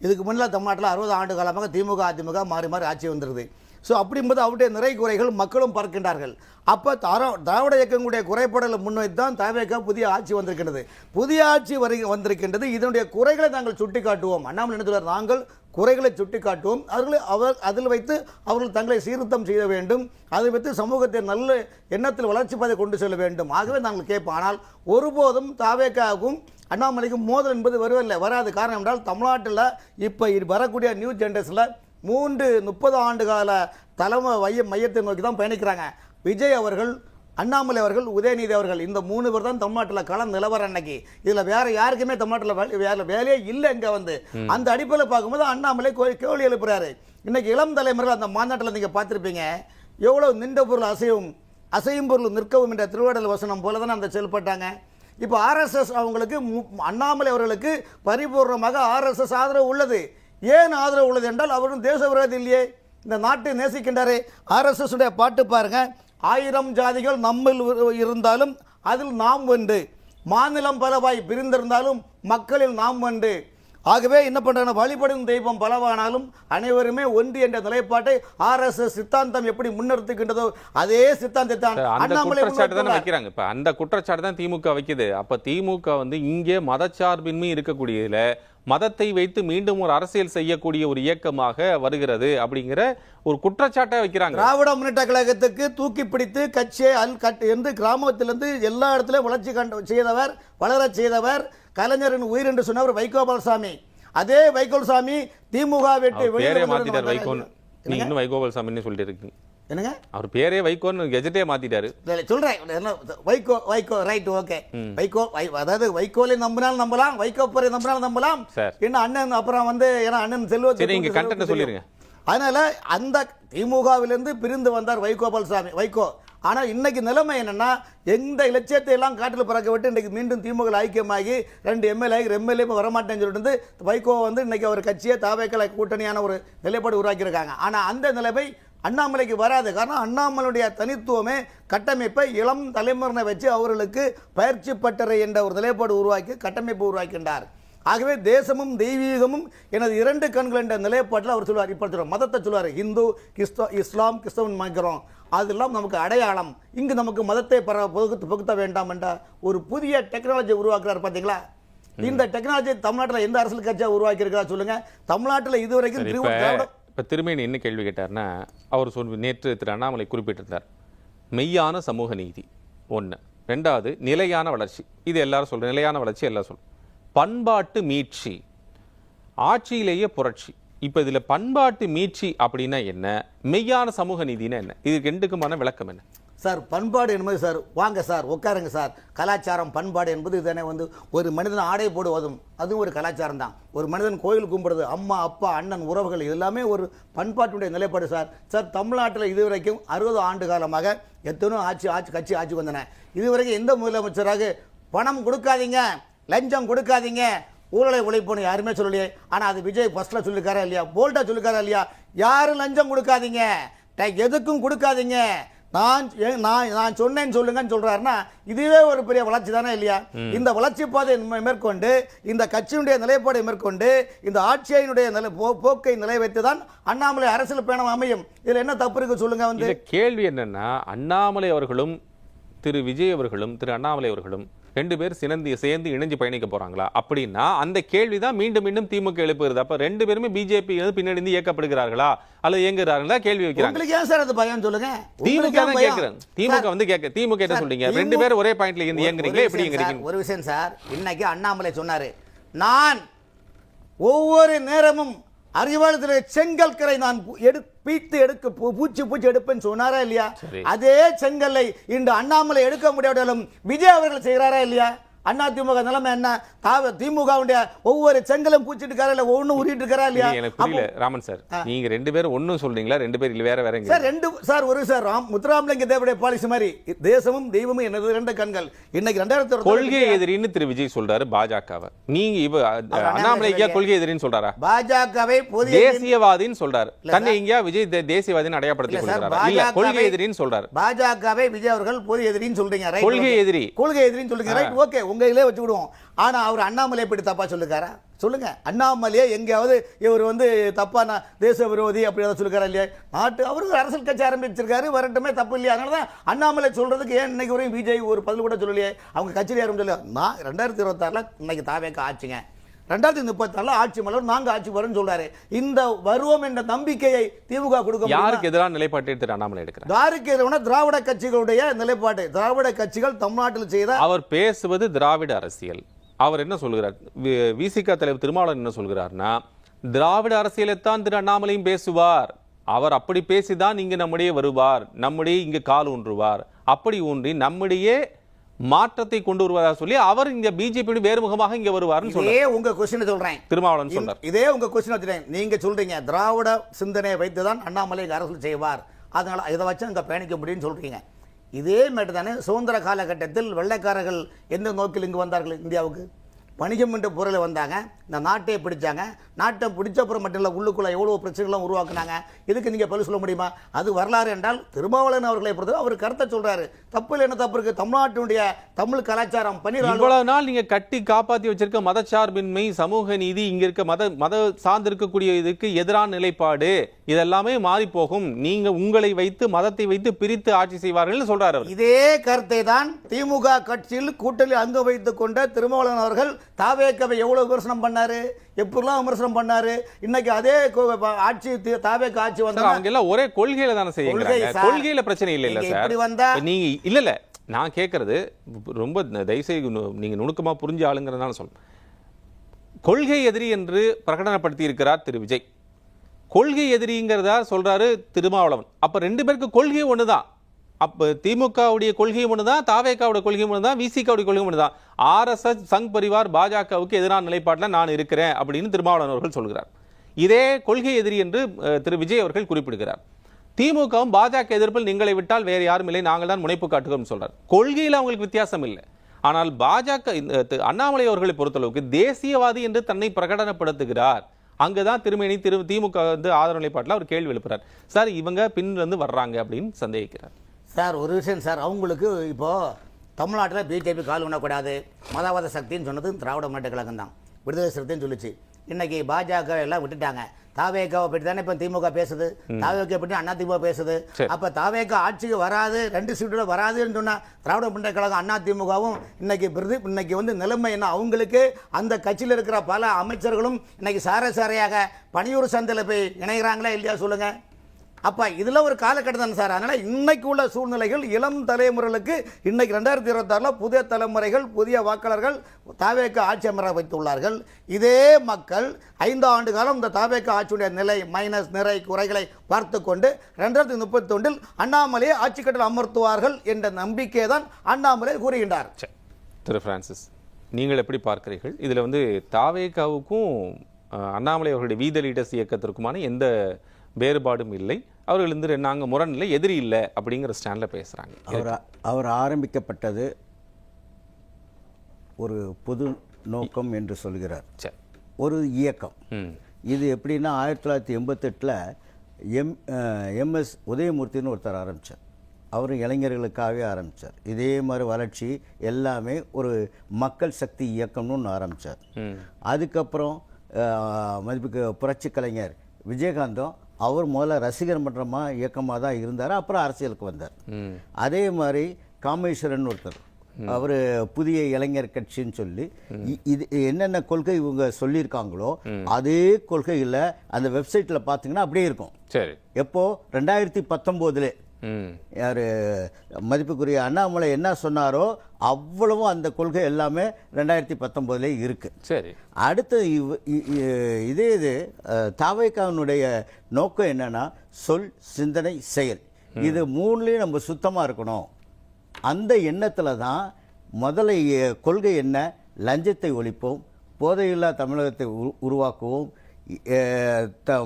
இதுக்கு முன்னால் தமிழ்நாட்டில் 60 ஆண்டு காலமாக திமுக அதிமுக மாறி மாறி ஆட்சி வந்துருக்குது. ஸோ அப்படிங்கும்போது அவருடைய நிறை குறைகள் மக்களும் பார்க்கின்றார்கள். அப்போ திராவிட இயக்கங்களுடைய குறைபாடுகளை முன்வைத்து தான் தாவேகா புதிய ஆட்சி வந்திருக்கின்றது. புதிய ஆட்சி வந்திருக்கின்றது. இதனுடைய குறைகளை நாங்கள் சுட்டி காட்டுவோம். அண்ணாமலை என்ன சொல்றார், நாங்கள் குறைகளை சுட்டி காட்டுவோம். அதில் வைத்து அவர்கள் தங்களை சீர்திருத்தம் செய்ய வேண்டும். அதை வைத்து சமூகத்தை நல்ல எண்ணத்தில் வளர்ச்சி பாதை கொண்டு செல்ல வேண்டும். ஆகவே நாங்கள் கேட்போம். ஆனால் ஒருபோதும் தாவேகாவுக்கும் அண்ணாமலைக்கும் மோதல் என்பது வராது. காரணம் என்றால் தமிழ்நாட்டில் இப்போ வரக்கூடிய நியூ ஜெனரேஷனில் 30 ஆண்டு கால தலைமை மையத்தை நோக்கி தான் பயணிக்கிறாங்க. விஜய் அவர்கள், அண்ணாமலை அவர்கள், உதயநிதி அவர்கள், இந்த 3 பேர் தான் தமிழ்நாட்டில் களம் நிலவரம். அன்னைக்கு இதில் வேற யாருக்குமே தமிழ்நாட்டில் வேலையே இல்லை. இங்கே வந்து அந்த அடிப்படையில் பார்க்கும்போது அண்ணாமலை கேள்வி எழுப்புறாரு. இன்னைக்கு இளம் தலைமுறை அந்த மாநாட்டில் நீங்கள் பார்த்துருப்பீங்க, எவ்வளோ நின்ற பொருள் அசையும் பொருள் நிற்கவும் என்ற திருவள்ளுவர் வசனம் போல தான் அந்த செயல்பட்டாங்க. இப்போ ஆர்எஸ்எஸ் அவங்களுக்கு அண்ணாமலை அவர்களுக்கு பரிபூர்ணமாக ஆர்எஸ்எஸ் ஆதரவு உள்ளது. ஏன் ஆதரவு உள்ளது என்றால் அவரும் தேச விரோதி இல்லையே, இந்த நாட்டை நேசிக்கின்றாரே. ஆர்எஸ்எஸ் உடைய பாட்டு பாருங்க, 1000 ஜாதிகள் நம்மில் இருந்தாலும் அதில் நாம் ஒன்று, மாநிலம் பலவாய் பிரிந்திருந்தாலும் மக்களில் நாம் ஒன்று. ஆகவே என்ன பண்றாங்க, வழிபடும் தெய்வம் பலவானாலும் அனைவருமே ஒன்று என்ற நிலைப்பாட்டை ஆர்எஸ்எஸ் சித்தாந்தம் எப்படி முன்னெடுத்துக்கின்றதோ அதே சித்தாந்தத்தை வைக்கிறாங்க. இப்ப அந்த குற்றச்சாட்டு தான் திமுக வைக்குது. அப்ப திமுக வந்து இங்கே மதச்சார்பின்மை இருக்கக்கூடியதுல மதத்தை வைத்து மீண்டும் ஒரு அரசியல் செய்யக்கூடிய ஒரு இயக்கமாக வருகிறது அப்படிங்கிற ஒரு குற்றச்சாட்டை வைக்கிறாங்க. திராவிட முன்னேற்ற கழகத்துக்கு தூக்கி பிடித்து கட்சியை என்று கிராமத்திலிருந்து எல்லா இடத்திலும் வளர்ச்சி வளர செய்தவர் கலைஞரின் உயிர் என்று சொன்னவர் வைகோபால்சாமி. அதே வைகோல்சாமி திமுக வைகோபால்சாமி சொல்லிட்டு இருக்கு. என்னங்க, அவர் பேரே வைகோன்னு கெஜெட்டே மாத்திட்டாரு. சொல்றேன் வைகோ ரைட், ஓகே. வைகோ அதாவது வைகோலை நம்பினாலும் நம்பலாம், வைகோப்பரை நம்பினாலும் நம்பலாம். என்ன அண்ணன் அப்புறம் வந்து ஏன்னா அண்ணன் செல்வத்தை சொல்லிருங்க. அதனால அந்த திமுகவிலிருந்து பிரிந்து வந்தார் வைகோபால்சாமி வைகோ. ஆனால் இன்னைக்கு நிலைமை என்னன்னா, எந்த இலட்சியத்தை எல்லாம் காட்டில் பறக்க விட்டு இன்னைக்கு மீண்டும் திமுக ஐக்கியமாகி 2 எம்எல்ஏ வரமாட்டேன்னு சொல்லிட்டு வைகோ வந்து இன்னைக்கு அவர் கட்சியை தாவேக்கலை கூட்டணியான ஒரு நிலைப்பாடு உருவாக்கியிருக்காங்க. ஆனால் அந்த நிலைமை அண்ணாமலைக்கு வராது. காரணம் அண்ணாமலையுடைய தனித்துவமே கட்டமைப்பை இளம் தலைமுறை வச்சு அவர்களுக்கு பயிற்சி பட்டறை என்ற ஒரு நிலைப்பாடு உருவாக்கி கட்டமைப்பு உருவாக்கின்றார். ஆகவே தேசமும் தெய்வீகமும் எனது 2 கண்கள் என்ற நிலைப்பாட்டில் அவர் சொல்வார். இப்போ சொல்லுவார், மதத்தை சொல்வார், இந்து இஸ்லாம் கிறிஸ்தவன் மக்கிறோம், அதெல்லாம் நமக்கு அடையாளம். இங்கு நமக்கு மதத்தை புகுத்த வேண்டாம் என்ற ஒரு புதிய டெக்னாலஜி உருவாக்குறாரு. பார்த்தீங்களா, இந்த டெக்னாலஜி தமிழ்நாட்டில் எந்த அரசியல் கட்சியாக உருவாக்கி இருக்கிறா சொல்லுங்க? தமிழ்நாட்டில் இதுவரைக்கும் திருமேனி என்ன கேள்வி கேட்டார்னா, அவர் நேற்று திரு அண்ணாமலை குறிப்பிட்டிருந்தார், மெய்யான சமூக நீதி 1, 2வது நிலையான வளர்ச்சி. இது எல்லாரும் சொல்ற நிலையான வளர்ச்சி எல்லாம் சொல்ற பண்பாட்டு மீட்சி, ஆட்சியிலேயே புரட்சி. இப்ப இதுல பண்பாட்டு மீட்சி அப்படின்னா என்ன, மெய்யான சமூக நீதினா என்ன, இது 2க்குமான விளக்கம் என்ன? சார் பண்பாடு என்பது சார் வாங்க சார் உட்காருங்க சார், கலாச்சாரம் பண்பாடு என்பது இதனை வந்து ஒரு மனிதன் ஆடை போடுவதும் அதுவும் ஒரு கலாச்சாரம் தான். ஒரு மனிதன் கோயில் கும்பிடுறது, அம்மா அப்பா அண்ணன் உறவுகள் எல்லாமே ஒரு பண்பாட்டுடைய நிலைப்பாடு சார். சார் தமிழ்நாட்டில் இதுவரைக்கும் 60 ஆண்டு காலமாக எத்தனோ கட்சி ஆட்சி வந்தன. இதுவரைக்கும் எந்த முதலமைச்சராக பணம் கொடுக்காதீங்க, லஞ்சம் கொடுக்காதீங்க, ஊழலை ஒழிப்புன்னு யாருமே சொல்லலையே. ஆனால் அது விஜய் ஃபர்ஸ்ட்ல சொல்லிருக்காரா இல்லையா, போல்டா சொல்லிருக்காரா இல்லையா, யாரும் லஞ்சம் கொடுக்காதீங்க, எதுக்கும் கொடுக்காதீங்க, நான் சொன்னேன்னு சொல்லுங்கன்னு சொல்றாருன்னா இதுவே ஒரு பெரிய வளர்ச்சி தானே இல்லையா? இந்த வளர்ச்சி பாதை மேற்கொண்டு இந்த கட்சியினுடைய நிலைப்பாடை மேற்கொண்டு இந்த ஆட்சியினுடைய போக்கை நிலை வைத்துதான் அண்ணாமலை அரசியல் பயணம் அமையும். இதுல என்ன தப்பு இருக்கு சொல்லுங்க? வந்து கேள்வி என்னன்னா, அண்ணாமலை அவர்களும் திரு விஜய் அவர்களும் திரு அண்ணாமலை அவர்களும் 2 பேர் சேர்ந்து இணைஞ்சு பயணிக்க போறாங்களா அப்படின்னா அந்த கேள்விதான் மீண்டும் மீண்டும் திமுக எழுப்புகிறது. அப்ப 2 பேருமே பிஜேபி பின்னாடி இயக்கப்படுகிறார்களா அல்லது இயங்குகிறார்களா கேள்வி வைக்கிறாங்க. உங்களுக்கு ஏன் சார் அது பயம் சொல்லுங்க? திமுக தான் கேக்குறேன். திமுக என்ன சொல்றீங்க? 2 பேரும் ஒரே பாயிண்ட்ல இருந்து இயங்குறீங்களா, எப்படி இயங்குறீங்க? ஒரு விஷயம் சார், இன்னைக்கு அண்ணாமலை சொன்னாரு, நான் ஒவ்வொரு நேரமும் அறிவாளத்தில் செங்கல் கரை நான் பூச்சி எடுப்பேன்னு சொன்னாரா இல்லையா? அதே செங்கல்லை இன்று அண்ணாமலை எடுக்க முடியாவிட்டாலும் விஜய் அவர்கள் செய்கிறாரா இல்லையா? அண்ணா திமுக நிலைமை என்ன? திமுக ஒவ்வொரு செங்கலும் பூச்சிட்டு இருக்காரா இல்ல, ஒண்ணு உருட்டிட்டு இருக்காரா இல்லையா? எனக்கு புரியல ராமன் சார், நீங்க 2 பேரும் ஒண்ணும் சொல்றீங்களா, 2 பேர் இல்ல வேற வேற சார்? சார் ஒரு சார் முத்துராமலிங்க தேவடைய பாலிசி மாதிரி தேசமும் தெய்வமும் என்னது 2 கண்கள். இன்னைக்கு 2000 கொள்கை எதிரின்னு திரு விஜய் சொல்றாரு பாஜகவை, நீங்க அண்ணாமலை கொள்கை எதிரின்னு சொல்றாரா? பாஜகவை தேசியவாதின்னு சொல்றாரு, தன்னை இங்க விஜய் தேசியவாதின்னு அடையாளப்படுத்திக் கொள்றாரு. இல்ல கொள்கை எதிரின்னு சொல்றாரு. பாஜகவை விஜய் அவர்கள் பொது எதிரின்னு சொல்றீங்க, கொள்கை எதிரின்னு சொல்றீங்க, ரைட், ஓகே, உங்க இதிலே வச்சு விடுவோம். ஆனா அவர் அண்ணாமலை எப்படி தப்பா சொல்லுக்காரா? சொல்லுங்க. அண்ணாமலையே எங்கேயாவது இவர் தப்பான தேச விரோதி அப்படி ஏதாவது சொல்லுக்காரா இல்லையா? நாட்டு அவருக்கு அரசியல் கட்சி ஆரம்பிச்சிருக்காரு, வரட்டுமே, தப்பு இல்லையா? அதனாலதான் அண்ணாமலை சொல்றதுக்கு ஏன் இன்னைக்கு வரையும் விஜய் ஒரு பதில் கூட சொல்லலையே? அவங்க கட்சியில் யாரும் சொல்ல. நான் 2026 இன்னைக்கு தாவேக்க ஆட்சிங்க, 2034 ஆட்சி மலர், நாங்க ஆட்சி வரும் சொல்றாரு. இந்த வருவோம் என்ற நம்பிக்கையை திமுக கொடுக்க யாருக்கு எதிரான நிலைப்பாட்டை எடுத்து அண்ணாமலை எடுக்கிறார்? யாருக்கு எதிரான? திராவிட கட்சிகளுடைய நிலைப்பாட்டை. திராவிட கட்சிகள் தமிழ்நாட்டில் செய்த அவர் பேசுவது திராவிட அரசியல். அவர் என்ன சொல்கிறார்? விசிக தலைவர் திருமாவளவன் என்ன சொல்கிறார்னா, திராவிட அரசியலைத்தான் திரு அண்ணாமலையும் பேசுவார், அவர் அப்படி பேசிதான் இங்கு நம்முடைய வருவார், நம்முடைய இங்கு கால் ஊன்றுவார், அப்படி ஊன்றி நம்முடைய மாற்றத்தை கொண்டு வருவதாக சொல்லி அவர் இங்க பிஜேபி வேறுமுகமாக இங்க வருவார்னு சொல்றேன். உங்க கொஸ்டின் சொல்றேன், திருமாவளவன் சொல்றார். இதே உங்க கொஸ்டின் வச்சுட்டேன். நீங்க சொல்றீங்க திராவிட சிந்தனையை வைத்துதான் அண்ணாமலை அரசியல் செய்வார், அதனால இதை வச்சு அங்க பயணிக்க முடியும்னு சொல்றீங்க. இதே மாதிரி தானே சுதந்திர காலகட்டத்தில் வெள்ளைக்காரர்கள் எந்த நோக்கில் இங்கு வந்தார்கள்? இந்தியாவுக்கு வணிகம் என்ற பொருளை வந்தாங்க, இந்த நாட்டை பிடிச்சாங்க. நாட்டை பிடிச்சப்புறம் மட்டும் இல்லை, உள்ளுக்குள்ள எவ்வளோ பிரச்சனைகளும் உருவாக்குனாங்க. இதுக்கு நீங்கள் பதில் சொல்ல முடியுமா? அது வரலாறு என்றால் திருமாவளவன் அவர்களை பொறுத்து அவர் கருத்தை சொல்றாரு. தப்பு என்ன தப்பு இருக்கு? தமிழ்நாட்டினுடைய தமிழ் கலாச்சாரம் இவ்வளவு நாள் நீங்க கட்டி காப்பாற்றி வச்சிருக்க மதச்சார்பின்மை, சமூக நீதி, இங்க இருக்க மத சார்ந்து இருக்கக்கூடிய இதுக்கு எதிரான நிலைப்பாடு, இதெல்லாமே மாறி போகும், நீங்க உங்களை வைத்து மதத்தை வைத்து பிரித்து ஆட்சி செய்வார்கள் சொல்றாரு. இதே கருத்தை தான் திமுக கட்சியில் கூட்டணி அங்க வைத்துக் கொண்ட திருமாவளவன் அவர்கள் தாவேக்கவை எவ்வளவு விமர்சனம் பண்ணாரு, எப்படிலாம் விமர்சனம் பண்ணாரு. இன்னைக்கு அதே ஆட்சி தாவேக்க ஆட்சி வந்தா அவங்க எல்லாம் ஒரே கொள்கையில தானே செய்யுங்க, கொள்கையில பிரச்சனை இல்ல இல்ல சார். நீங்க இல்ல நான் கேட்கறது ரொம்ப தயவுசெய்து நீங்க நுணுக்கமா புரிஞ்ச ஆளுங்கிறதுனால சொல்றேன். கொள்கை எதிரி என்று பிரகடனப்படுத்தி இருக்கிறார் திரு விஜய், கொள்கை எதிரிங்கிறதா சொல்றாரு திருமாவளவன். அப்ப 2 பேருக்கு கொள்கை ஒண்ணுதான். அப்ப திமுகவுடைய கொள்கை ஒண்ணுதான், தாவேக்காவுடைய கொள்கை ஒண்ணுதான், விசிகாவுடைய கொள்கை ஒண்ணுதான். RSS சங் பரிவார் பாஜகவுக்கு எதிரான நிலைப்பாட்டில் நான் இருக்கிறேன் அப்படின்னு திருமாவளவன் அவர்கள் சொல்கிறார். இதே கொள்கை எதிரி என்று திரு விஜய் அவர்கள் குறிப்பிடுகிறார். திமுகவும் பாஜக எதிர்ப்பில் நீங்களை விட்டால் வேறு யாரும் இல்லை, நாங்கள் தான் முனைப்பு காட்டுகிறோம் சொல்றார். கொள்கையில் அவங்களுக்கு வித்தியாசம் இல்லை. ஆனால் பாஜக அண்ணாமலை அவர்களை பொறுத்தளவுக்கு தேசியவாதி என்று தன்னை பிரகடனப்படுத்துகிறார். அங்கதான் திமுக ஆதரவு நிலைப்பாட்டில் அவர் கேள்வி எழுப்புறார். சார் இவங்க பின்னிருந்து வர்றாங்க அப்படின்னு சந்தேகிக்கிறார். சார் ஒரு விஷயம் சார், அவங்களுக்கு இப்போ தமிழ்நாட்டில் பிஜேபி கால் ஊனக்கூடாது, மதவாத சக்தின்னு சொன்னது திராவிட முன்னேற்ற கழகம் தான், விடுதலை சிறுத்தைன்னு சொல்லிச்சு. இன்னைக்கு பாஜக எல்லாம் விட்டுட்டாங்க. தாவேக்காவை பற்றி தானே இப்போ திமுக பேசுது, தாவேக்கா பற்றி அண்ணா திமுக பேசுது. அப்போ தாவேக்கா ஆட்சிக்கு வராது, 2 சீட்டுல வராதுன்னு சொன்னா திராவிட முன்னேற்ற கழகம் அண்ணா திமுகவும் இன்னைக்கு நிலைமை என்ன? அவங்களுக்கு அந்த கட்சியில் இருக்கிற பல அமைச்சர்களும் இன்னைக்கு சாரையாக பணியூர் சந்தையில் போய் இணைகிறாங்களா இல்லையா சொல்லுங்க? அப்போ இதில் ஒரு காலகட்டம் தானே சார். அதனால் இன்னைக்கு உள்ள சூழ்நிலைகள் இளம் தலைமுறைகளுக்கு இன்னைக்கு 2026 புதிய தலைமுறைகள் புதிய வாக்காளர்கள் தாவேக்கு ஆட்சி அமர வைத்துள்ளார்கள். இதே மக்கள் 5 ஆண்டு காலம் இந்த தாவேக்கு ஆட்சியுடைய நிலை மைனஸ் நிறை குறைகளை பார்த்து கொண்டு 2031 அண்ணாமலையை ஆட்சி கட்டில் அமர்த்துவார்கள் என்ற நம்பிக்கை தான் அண்ணாமலை கூறுகின்றார். திரு பிரான்சிஸ், நீங்கள் எப்படி பார்க்கிறீர்கள்? இதில் வந்து தாவேக்காவுக்கும் அண்ணாமலை அவர்களுடைய வீத லீடர்ஸ் இயக்கத்திற்குமான எந்த வேறுபாடும் இல்லை, அவர்கள் வந்து நாங்கள் முரண் இல்லை எதிரி இல்லை அப்படிங்கிற ஸ்டாண்டில் பேசுகிறாங்க. அவர் ஆரம்பிக்கப்பட்டது ஒரு பொது நோக்கம் என்று சொல்கிறார், ஒரு இயக்கம். இது எப்படின்னா 1988 MS உதயமூர்த்தின்னு ஒருத்தர் ஆரம்பித்தார். அவர் இளைஞர்களுக்காகவே ஆரம்பித்தார். இதே மாதிரி வளர்ச்சி எல்லாமே ஒரு மக்கள் சக்தி இயக்கம்னு ஒன்று ஆரம்பித்தார். அதுக்கப்புறம் மதிப்புக்கு புரட்சி கலைஞர் விஜயகாந்தும் அவர் முதல்ல ரசிகர் மன்றமாக இயக்கமாக தான் இருந்தார், அப்புறம் அரசியலுக்கு வந்தார். அதே மாதிரி காமேஸ்வரன் ஒருத்தர், அவர் புதிய இளைஞர் கட்சின்னு சொல்லி இது என்னென்ன கொள்கை இவங்க சொல்லியிருக்காங்களோ அதே கொள்கையில் அந்த வெப்சைட்டில் பார்த்தீங்கன்னா அப்படியே இருக்கும். சரி, எப்போ 2019 யார் மதிப்புக்குரிய அண்ணாமலை என்ன சொன்னாரோ அவ்வளவும் அந்த கொள்கை எல்லாமே 2019 இருக்கு. சரி, அடுத்து இது தாவேக்காவினுடைய நோக்கம் என்னன்னா சொல் சிந்தனை செயல், இது மூணுலேயும் நம்ம சுத்தமாக இருக்கணும். அந்த எண்ணத்தில் தான் முதல்ல கொள்கை என்ன, லஞ்சத்தை ஒழிப்போம், போதையில்லா தமிழகத்தை உருவாக்குவோம்,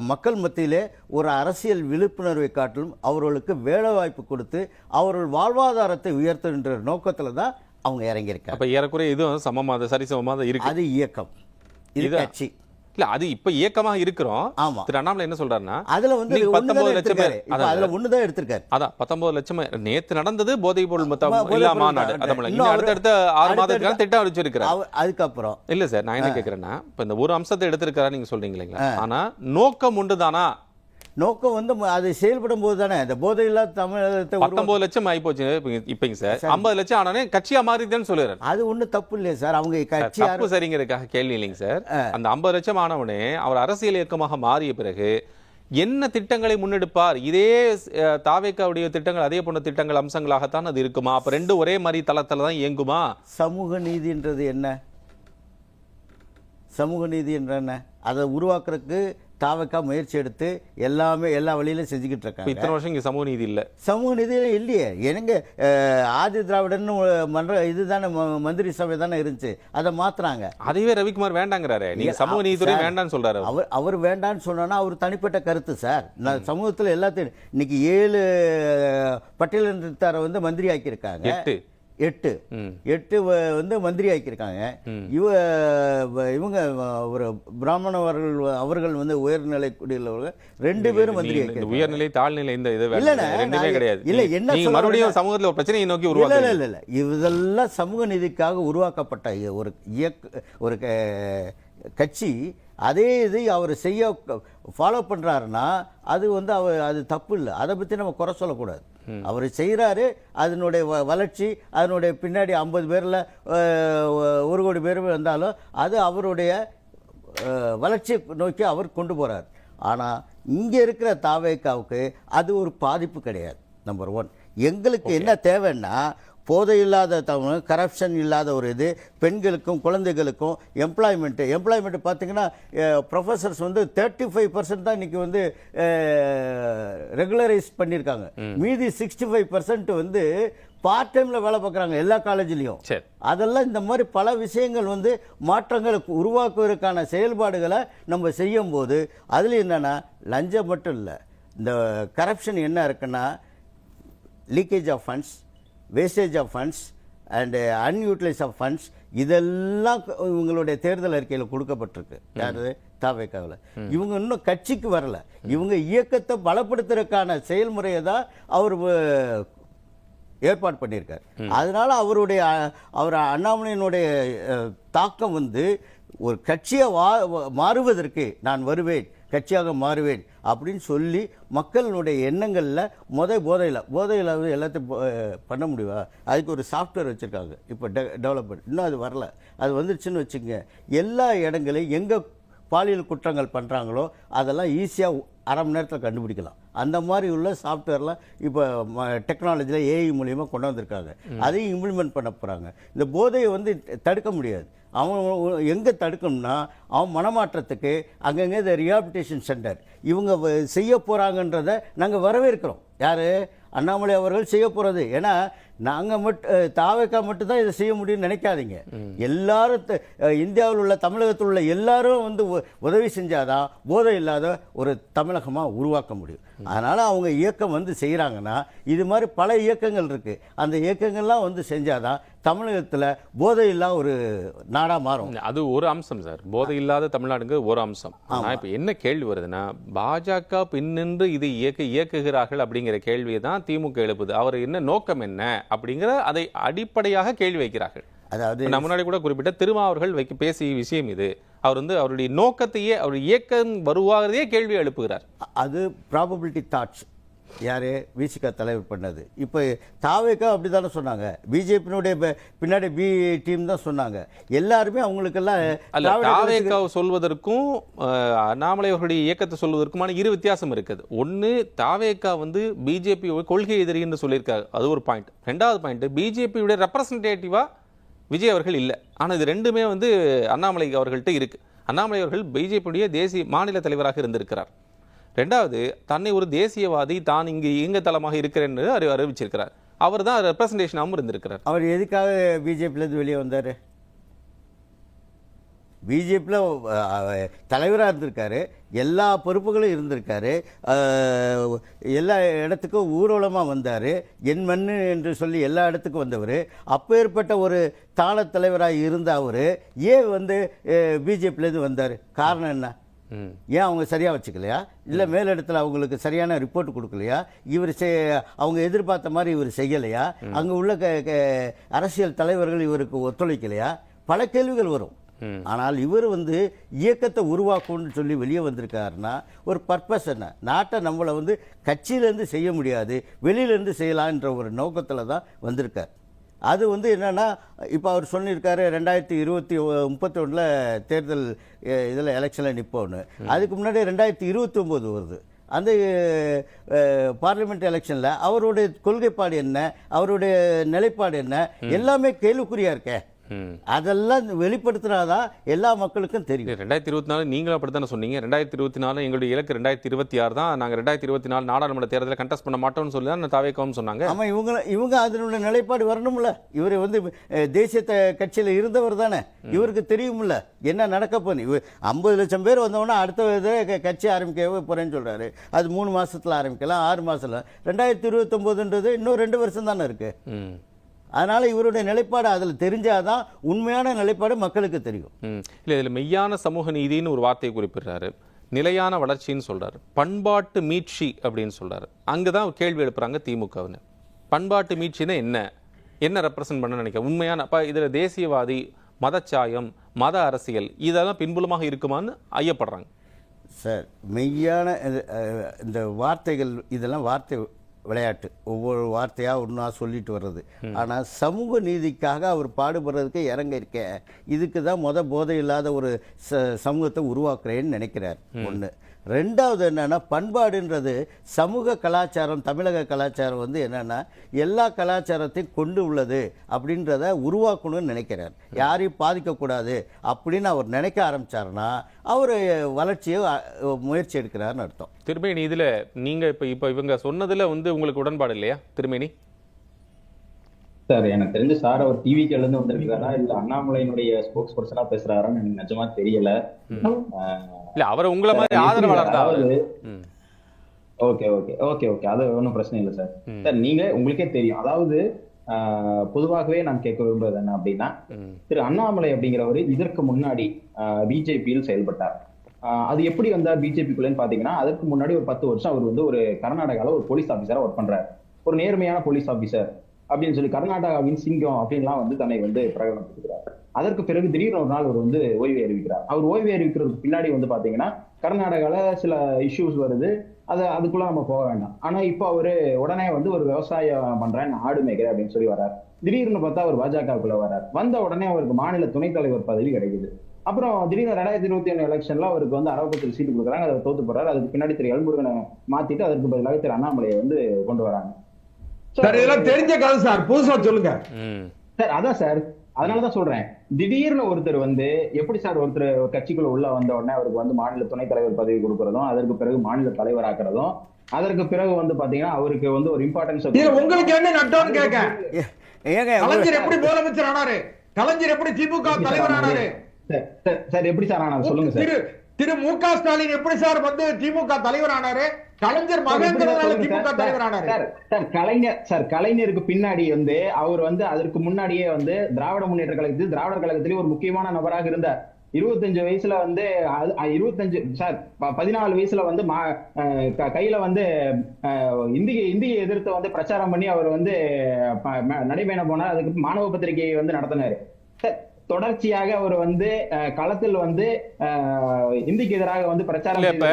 மக்கள் மத்தியிலே ஒரு அரசியல் விழிப்புணர்வை காட்டிலும் அவர்களுக்கு வேலை வாய்ப்பு கொடுத்து அவர்கள் வாழ்வாதாரத்தை உயர்த்துகின்ற நோக்கத்தில் தான் அவங்க இறங்கியிருக்காங்க. அப்போ ஏறக்குறைய இதுவும் சமமாக சரிசமமாக இருக்கு. அது இயக்கம், இது கட்சி இல்ல, அது இப்ப இயக்கமாக இருக்கிறோம். ஆமா, திரு அண்ணாமலை என்ன சொல்றாருன்னா அதுல வந்து 19 லட்சம் பேர், அதுல ஒண்ணுதான் எடுத்திருக்காரு. அதான் 19 லட்சம் நேத்து நடந்தது போதைப் பொருள் இல்ல மாநாடு. இன்னும் அடுத்த 6 மாதத்துக்கு திட்டம் அறிவிச்சிருக்கிறார். அதுக்கப்புறம் இல்ல சார், நான் என்ன கேட்கிறேன்னா இப்ப இந்த ஒரு அம்சத்தை எடுத்திருக்காரு நீங்க சொல்றீங்க இல்லைங்களா, ஆனா நோக்கம் உண்டுதானா? நோக்கம் வந்து அது செயல்படும் போது தானே இந்த போதையில்லா தமிழகத்தை 19 லட்சம் ஆகி போச்சு இப்பங்க சார். 50 லட்சம் ஆனானே கட்சியா மாறிதுன்னு சொல்லுறாரு. அது ஒண்ணு தப்பு இல்லையா சார்? அவங்க கட்சி தப்பு சரிங்கிறதுக்காக கேள்வி இல்லைங்க சார். அந்த 50 லட்சம் ஆனவனே அவர் அரசியல் இயக்கமாக மாறிய பிறகு என்ன திட்டங்களை முன்னெடுப்பார்? இதே தாவேக்காவுடைய திட்டங்கள் அதே போன்ற திட்டங்கள் அம்சங்களாகத்தான் அது இருக்குமா? அப்ப ரெண்டு ஒரே மாதிரி தளத்துல தான் இயங்குமா? சமூக நீதின்றது என்ன? சமூக நீதி என்ற என்ன? அதை உருவாக்குறதுக்கு தாவேக்கா முயற்சி எடுத்து எல்லாமே எல்லா வழியிலும் செஞ்சுக்கிட்டு இருக்காங்க. இத்தனை வருஷம் இங்க சமூக நீதி இல்ல. சமூக நீதி இல்லையே. எனக்கு ஆதி திராவிடன் மன்ற இதுதானே மந்திரி சபை தானே இருந்துச்சு, அதை மாத்துறாங்க. அதுவே ரவிக்குமார் வேண்டாங்கிறாரு. நீங்க சமூக நீதித்துறை வேண்டான்னு சொல்றாரு. அவர் வேண்டான்னு சொன்னா அவர் தனிப்பட்ட கருத்து சார். நான் சமூகத்தில் எல்லாத்தையும் இன்னைக்கு 7 பட்டியலினத்தாரை வந்து மந்திரி ஆக்கியிருக்காங்க. 8 வந்து மந்திரி ஆக்கியிருக்காங்க. இவங்க ஒரு பிராமணவர்கள் அவர்கள் வந்து உயர்நிலை குடியுள்ளவர்கள் 2 பேரும் மந்திரி ஆக்கியிருக்காங்க. உயர்நிலை தாழ்நிலை இந்த இது ரெண்டுமே கிடையாது. இல்ல, என்ன மறுபடியும் சமூகத்தில் ஒரு பிரச்சனையை நோக்கி உருவாக்க இல்ல இதெல்லாம் சமூக நீதிக்காக உருவாக்கப்பட்ட ஒரு கட்சி. அதே இது அவர் செய்ய ஃபாலோ பண்றாருன்னா அது வந்து அது தப்பு இல்லை. அதை பத்தி நம்ம குறை சொல்லக்கூடாது. அவர் செய்கிறாரு, அதனுடைய வளர்ச்சி, அதனுடைய பின்னாடி 50 பேரில் 1 கோடி பேர் வந்தாலும் அது அவருடைய வளர்ச்சியை நோக்கி அவர் கொண்டு போகிறார். ஆனால் இங்கே இருக்கிற தாவேக்காவுக்கு அது ஒரு பாதிப்பு கிடையாது. நம்பர் 1. எங்களுக்கு என்ன தேவைன்னா போதை இல்லாத தமிழ், கரப்ஷன் இல்லாத ஒரு இது, பெண்களுக்கும் குழந்தைகளுக்கும் எம்ப்ளாய்மெண்ட்டு பார்த்தீங்கன்னா ப்ரொஃபஸர்ஸ் வந்து 35% தான் இன்றைக்கி வந்து ரெகுலரைஸ் பண்ணியிருக்காங்க. மீதி 65% வந்து பார்ட் டைமில் வேலை பார்க்குறாங்க எல்லா காலேஜ்லேயும். அதெல்லாம் இந்த மாதிரி பல விஷயங்கள் வந்து மாற்றங்களை உருவாக்குவதற்கான செயல்பாடுகளை நம்ம செய்யும் போது அதில் என்னென்னா லஞ்சம் மட்டும் இல்லை, இந்த கரப்ஷன் என்ன இருக்குன்னா leakage of funds, wastage of funds and unutilise of funds, இதெல்லாம் இவங்களுடைய தேர்தல் அறிக்கையில் கொடுக்கப்பட்டிருக்கு. யாரு? தாவேக்காவில். இவங்க இன்னும் கட்சிக்கு வரல. இவங்க இயக்கத்தை பலப்படுத்துறதுக்கான செயல்முறையை தான் அவர் ஏற்பாடு பண்ணியிருக்கார். அதனால அவர் அண்ணாமலையினுடைய தாக்கம் வந்து ஒரு கட்சியை மாறுவதற்கு நான் வருவேன், கட்சியாக மாறுவேன் அப்படின்னு சொல்லி மக்களுடைய எண்ணங்களில் போதையில் எல்லாத்தையும் பண்ண முடியுமா? அதுக்கு ஒரு சாஃப்ட்வேர் வச்சுருக்காங்க இப்போ டெவலப்மெண்ட். இன்னும் அது வரல. அது வந்துருச்சுன்னு வச்சுக்கோங்க, எல்லா இடங்களையும் எங்கே பாலியல் குற்றங்கள் பண்ணுறாங்களோ அதெல்லாம் ஈஸியாக அரை மணி நேரத்தில் கண்டுபிடிக்கலாம். அந்த மாதிரி உள்ள சாஃப்ட்வேர்லாம் இப்போ டெக்னாலஜியில் ஏஐ மூலியமாக கொண்டு வந்திருக்காங்க. அதையும் இம்ப்ளிமெண்ட் பண்ண போகிறாங்க. இந்த போதையை வந்து தடுக்க முடியாது. அவன் எங்கே தடுக்கணும்னா அவன் மனமாற்றத்துக்கு அங்கங்கே இந்த ரிஹாபிலிட்டேஷன் சென்டர் இவங்க செய்ய போகிறாங்கன்றதை நாங்கள் வரவேற்கிறோம். யார்? அண்ணாமலை அவர்கள் செய்ய போகிறது. ஏன்னா நாங்கள் தாவேக்கா மட்டும்தான் இதை செய்ய முடியும்னு நினைக்காதீங்க. எல்லாரும் இந்தியாவில் உள்ள தமிழகத்தில் உள்ள எல்லாரும் வந்து உதவி செஞ்சாதான் போதை இல்லாத ஒரு தமிழகமாக உருவாக்க முடியும். அதனால் அவங்க இயக்கம் வந்து செய்கிறாங்கன்னா இது மாதிரி பல இயக்கங்கள் இருக்குது. அந்த இயக்கங்கள்லாம் வந்து செஞ்சாதான் தமிழகத்தில் போதை இல்லாத ஒரு நாடாக மாறும். அது ஒரு அம்சம் சார். போதை இல்லாத தமிழ்நாடுங்கிறது ஒரு அம்சம். ஆனால் இப்போ என்ன கேள்வி வருதுன்னா, பாஜக பின்னின்று இது இயக்குகிறார்கள் அப்படிங்கிற கேள்வியை தான் திமுக எழுப்புது. அவர் என்ன நோக்கம் என்ன அப்படிங்கிற அதை அடிப்படையாக கேள்வி வைக்கிறார்கள். அதாவது நம்ம முன்னாடி கூட குறிப்பிட்ட திருமாவர்கள் பேசிய விஷயம் இது. அவர் வந்து அவருடைய நோக்கத்தையே அவர் இயக்கம் வருவாரதே கேள்வி எழுப்புகிறார். அது ப்ராபபிலிட்டி தாட்ஸ் யார்? விசிக தலைவர் பண்ணது. இப்போ தாவேக்கா அப்படி தானே சொன்னாங்க. பிஜேபியினுடைய பின்னாடி பி டீம் தான் சொன்னாங்க. எல்லாருமே அவங்களுக்கெல்லாம் தாவேக்கா சொல்வதற்கும் அண்ணாமலை அவர்களுடைய இயக்கத்தை சொல்வதற்குமான இரு வித்தியாசம் இருக்குது. ஒன்று, தாவேக்கா வந்து பிஜேபி கொள்கை எதிரின்னு சொல்லியிருக்காரு, அது ஒரு பாயிண்ட். ரெண்டாவது பாயிண்ட், பிஜேபியுடைய ரெப்ரசன்டேட்டிவா விஜய் அவர்கள் இல்லை. ஆனால் இது ரெண்டுமே வந்து அண்ணாமலை அவர்கள்ட்ட இருக்கு. அண்ணாமலை அவர்கள் பிஜேபியுடைய தேசிய மாநில தலைவராக இருந்திருக்கிறார். ரெண்டாவது, தன்னை ஒரு தேசியவாதி, தான் இங்கு இயங்க தளமாக இருக்கிறேன் என்று அறிவிச்சிருக்கிறார். அவர் தான் ரெப்ரசன்டேஷனாகவும் இருந்திருக்கிறார். அவர் எதுக்காக பிஜேபியிலேருந்து வெளியே வந்தார்? பிஜேபியில் தலைவராக இருந்திருக்காரு, எல்லா பொறுப்புகளும் இருந்திருக்காரு, எல்லா இடத்துக்கும் ஊர்வலமாக வந்தார், என் மண் என்று சொல்லி எல்லா இடத்துக்கும் வந்தவர். அப்பேற்பட்ட ஒரு தாள தலைவராக இருந்த அவர் ஏன் வந்து பிஜேபியிலேருந்து வந்தார்? காரணம் என்ன? ஏன் அவங்க சரியாக வச்சுக்கலையா? இல்லை மேலிடத்தில் அவங்களுக்கு சரியான ரிப்போர்ட் கொடுக்கலையா? இவர் அவங்க எதிர்பார்த்த மாதிரி இவர் செய்யலையா? அங்கே உள்ள அரசியல் தலைவர்கள் இவருக்கு ஒத்துழைக்கலையா? பல கேள்விகள் வரும். ஆனால் இவர் வந்து இயக்கத்தை உருவாக்கும்னு சொல்லி வெளியே வந்திருக்காருன்னா ஒரு பர்பஸ் என்ன? நாட்டை நம்மளை வந்து கட்சியிலேருந்து செய்ய முடியாது, வெளியிலேருந்து செய்யலான்ற ஒரு நோக்கத்தில் தான் வந்திருக்கார். அது வந்து என்னென்னா, இப்போ அவர் சொல்லியிருக்காரு 2031 தேர்தல் இதில் எலெக்ஷனில் நிற்போன்னு. அதுக்கு முன்னாடி 2029 வருது. அந்த பார்லிமெண்ட் எலெக்ஷனில் அவருடைய கொள்கைப்பாடு என்ன, அவருடைய நிலைப்பாடு என்ன, எல்லாமே கேள்விக்குறியாக இருக்கே. அதெல்லாம் வெளிப்படுத்தினாதான் எல்லா மக்களுக்கும் தெரியும். 2024 நீங்களும் அப்படித்தானே சொன்னீங்க. 2024 எங்களுடைய இலக்கு 2026 தான். நாங்கள் 2024 நாடாளுமன்ற தேர்தலை கண்டெஸ்ட் பண்ண மாட்டோம்னு சொல்லி தான் தாவேக்காவும் சொன்னாங்க. ஆமாம், இவங்க அதனுடைய நிலைப்பாடு வரணும்ல. இவர் வந்து தேசிய கட்சியில் இருந்தவர் தானே, இவருக்கு தெரியும்ல என்ன நடக்க போகுது. 50 லட்சம் பேர் வந்தோன்னா அடுத்த கட்சி ஆரம்பிக்கவே போகிறேன்னு சொல்கிறாரு. அது 3 மாதத்தில் ஆரம்பிக்கலாம், 6 மாதத்தில். 2029ன்றது இன்னும் 2 வருஷம் தானே இருக்குது. அதனால் இவருடைய நிலைப்பாடு அதில் தெரிஞ்சாதான் உண்மையான நிலைப்பாடு மக்களுக்கு தெரியும். இல்லை, இதில் மெய்யான சமூக நீதினு ஒரு வார்த்தையை குறிப்பிடுறாரு, நிலையான வளர்ச்சின்னு சொல்கிறாரு, பண்பாட்டு மீட்சி அப்படின்னு சொல்கிறாரு. அங்கே தான் கேள்வி எழுப்புறாங்க திமுகவின்னு. பண்பாட்டு மீட்சின்னா என்ன ரெப்ரசன்ட் பண்ண நினைக்க? உண்மையான அப்போ இதில் தேசியவாதி, மதச்சாயம், மத அரசியல் இதெல்லாம் பின்புலமாக இருக்குமான்னு ஐயப்படுறாங்க. சார், மெய்யான இந்த வார்த்தைகள் இதெல்லாம் வார்த்தை விளையாட்டு. ஒவ்வொரு வார்த்தையாக ஒன்றா சொல்லிட்டு வர்றது. ஆனால் சமூக நீதிக்காக அவர் பாடுபடுறதுக்கு இறங்க இருக்கேன். இதுக்கு தான் போதை இல்லாத ஒரு சமூகத்தை உருவாக்குறேன்னு நினைக்கிறார். ஒன்று. ரெண்டாவது என்னென்னா, பண்பாடுன்றது சமூக கலாச்சாரம், தமிழக கலாச்சாரம் வந்து என்னென்னா எல்லா கலாச்சாரத்தையும் கொண்டு உள்ளது அப்படின்றத உருவாக்கணும்னு நினைக்கிறார். யாரையும் பாதிக்கக்கூடாது அப்படின்னு அவர் நினைக்க ஆரம்பித்தார்னா அவர் வளர்ச்சியை முயற்சி எடுக்கிறாருன்னு அர்த்தம். திருமேனி, இதில் நீங்கள் இப்போ இவங்க சொன்னதில் வந்து உங்களுக்கு உடன்பாடு இல்லையா திருமேனி? சார், எனக்கு தெரிஞ்ச சார் அவர் டிவிக்கு இருந்து வந்திருக்காரா இல்ல அண்ணாமலையினுடைய ஸ்போக்ஸ் பர்சனா பேசுறாரான்னு எனக்கு நிஜமா தெரியல. இல்ல, அவர் உங்களை மாதிரி ஆதரவாளர் தான். ஓகே ஓகே ஓகே ஓகே அது ஒன்றும் பிரச்சனை இல்லை சார். சார், நீங்க உங்களுக்கே தெரியும், அதாவது பொதுவாகவே நான் கேட்க விரும்புறது என்ன அப்படின்னா, திரு அண்ணாமலை அப்படிங்கிறவர் இதற்கு முன்னாடி பிஜேபியில் செயல்பட்டார். அது எப்படி வந்தார் பிஜேபிக்குள்ளேன்னு பாத்தீங்கன்னா, அதற்கு முன்னாடி ஒரு 10 வருஷம் அவர் வந்து ஒரு கர்நாடகாவில் ஒரு போலீஸ் ஆஃபீஸரா ஒர்க் பண்றாரு. ஒரு நேர்மையான போலீஸ் ஆஃபீஸர் அப்படின்னு சொல்லி கர்நாடகாவின் சிங்கம் அப்படின்லாம் வந்து தன்னை வந்து பிரகடனப்படுத்துகிறார். அதற்கு பிறகு திடீர்னு ஒரு நாள் அவர் வந்து ஓய்வு அறிவிக்கிறார். அவர் ஓய்வு அறிவிக்கிறதுக்கு பின்னாடி வந்து பாத்தீங்கன்னா கர்நாடகால சில இஷ்யூஸ் வருது, அதுக்குள்ள நம்ம போக வேண்டாம். ஆனா இப்போ அவரு உடனே வந்து ஒரு விவசாயம் பண்றேன், ஆடு மேய்க்கிறேன் அப்படின்னு சொல்லி வர்றார். திடீர்னு பார்த்தா அவர் பாஜகவுக்குள்ள வர்றார். வந்த உடனே அவருக்கு மாநில துணைத் தலைவர் பதவி கிடைக்குது. அப்புறம் திடீர்னு 2021 எலெக்ஷன்ல அவருக்கு வந்து 60 சீட்டு கொடுக்குறாங்க, அதை தோத்து போறாரு. அதுக்கு பின்னாடி திரு எல்முருகனை மாத்திட்டு அதற்கு பதிலாக திரு அண்ணாமலையை வந்து கொண்டு வராங்க. சார் இதெல்லாம் தெரிஞ்ச கதை சார், புதுசா சொல்லுங்க சார். அதான் சார், அதனாலதான் சொல்றேன், திடீர்னு ஒருத்தர் வந்து எப்படி சார் ஒருத்தர் கட்சிக்குள்ள உள்ள வந்த உடனே அவருக்கு வந்து மாநில துணைத் தலைவர் பதவி கொடுக்கறதும், அதற்கு பிறகு மாநில தலைவர் ஆக்குறதும், அதற்கு பிறகு வந்து பாத்தீங்கன்னா அவருக்கு வந்து ஒரு இம்பார்ட்டன்ஸ். உங்களுக்கு என்ன நட்டோன்னு கேட்க, கலைஞர் எப்படி முதலமைச்சர் ஆனாரு, கலைஞர் எப்படி திமுக தலைவர் ஆனாரு சார், எப்படி சார் ஆனாரு சொல்லுங்க சார். திரு மு.க. ஸ்டாலின் எப்படி சார் வந்து திமுக தலைவர் ஆனாரு, கலைஞர் மகேந்திரனால திமுக தலைவர் ஆனாரு. கலைஞருக்கு பின்னாடி வந்து அவர் வந்து அதற்கு முன்னாடியே வந்து திராவிட முன்னேற்ற கழகத்திலே ஒரு முக்கியமான நபராக இருந்தார். 25 வயசுல வந்து 14 வயசுல வந்து கையில வந்து இந்தியை எதிர்த்து வந்து பிரச்சாரம் பண்ணி அவர் வந்து நடைபயணம் போனார். அதுக்கு மாணவ பத்திரிகையை வந்து நடத்தினாரு. தொடர்ச்சியாக அவர் வந்து களத்தில் வந்து இந்திக்கு எதிராக வந்து பிரச்சாரம்.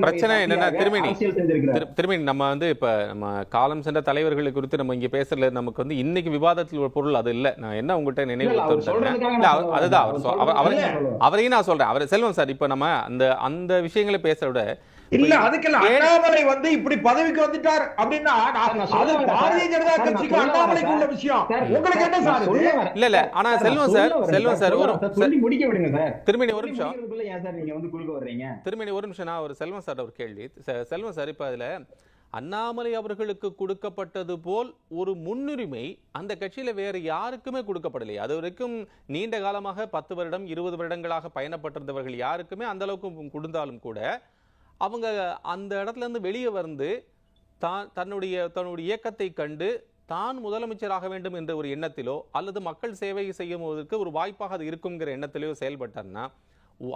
பிரச்சனை என்னன்னா திரும்பி நம்ம வந்து இப்ப நம்ம காலம் சென்ற தலைவர்களை குறித்து நம்ம இங்க பேசல, நமக்கு வந்து இன்னைக்கு விவாதத்தில் ஒரு பொருள் அது இல்ல. நான் என்ன உங்ககிட்ட நினைவு அதுதான் அவரையும் நான் சொல்றேன். அவர் செல்வம் சார், இப்ப நம்ம அந்த விஷயங்களை பேசுறத விட இல்ல அதுக்கெல்லாம் அண்ணாமலை வந்து இப்படி பதவிக்கு வந்துட்டார் அப்படின்னா அது பாரதிய ஜனதா கட்சிக்கு அண்ணாமலைக்கு உள்ள விஷயம். உங்களுக்கு என்ன சார்? இல்ல ஆனா செல்வம் சார் ஒரு முடிக்க விடுங்க சார். திருமணி ஒரு நிமிஷம், ஏன் சார் நீங்க வந்து குறுக்க வர்றீங்க? திருமணி ஒரு நிமிஷம், நான் ஒரு செல்வம் சார் ஒரு கேள்வி. செல்வம் சார், இப்ப அதுல அண்ணாமலை அவர்களுக்கு கொடுக்கப்பட்டது போல் ஒரு முன்னுரிமை அந்த கட்சியில வேற யாருக்குமே கொடுக்கப்படலையே. அது வரைக்கும் நீண்ட காலமாக 10 வருடம் 20 வருடங்களாக பயணப்பட்டிருந்தவர்கள் யாருக்குமே அந்த அளவுக்கு கொடுத்தாலும் கூட அவங்க அந்த இடத்துல இருந்து வெளியே வந்து தன்னுடைய இயக்கத்தை கண்டு தான் முதலமைச்சராக வேண்டும் என்ற ஒரு எண்ணத்திலோ அல்லது மக்கள் சேவை செய்யும்போதற்கு ஒரு வாய்ப்பாக அது இருக்குங்கிற எண்ணத்திலோ செயல்பட்டார்னா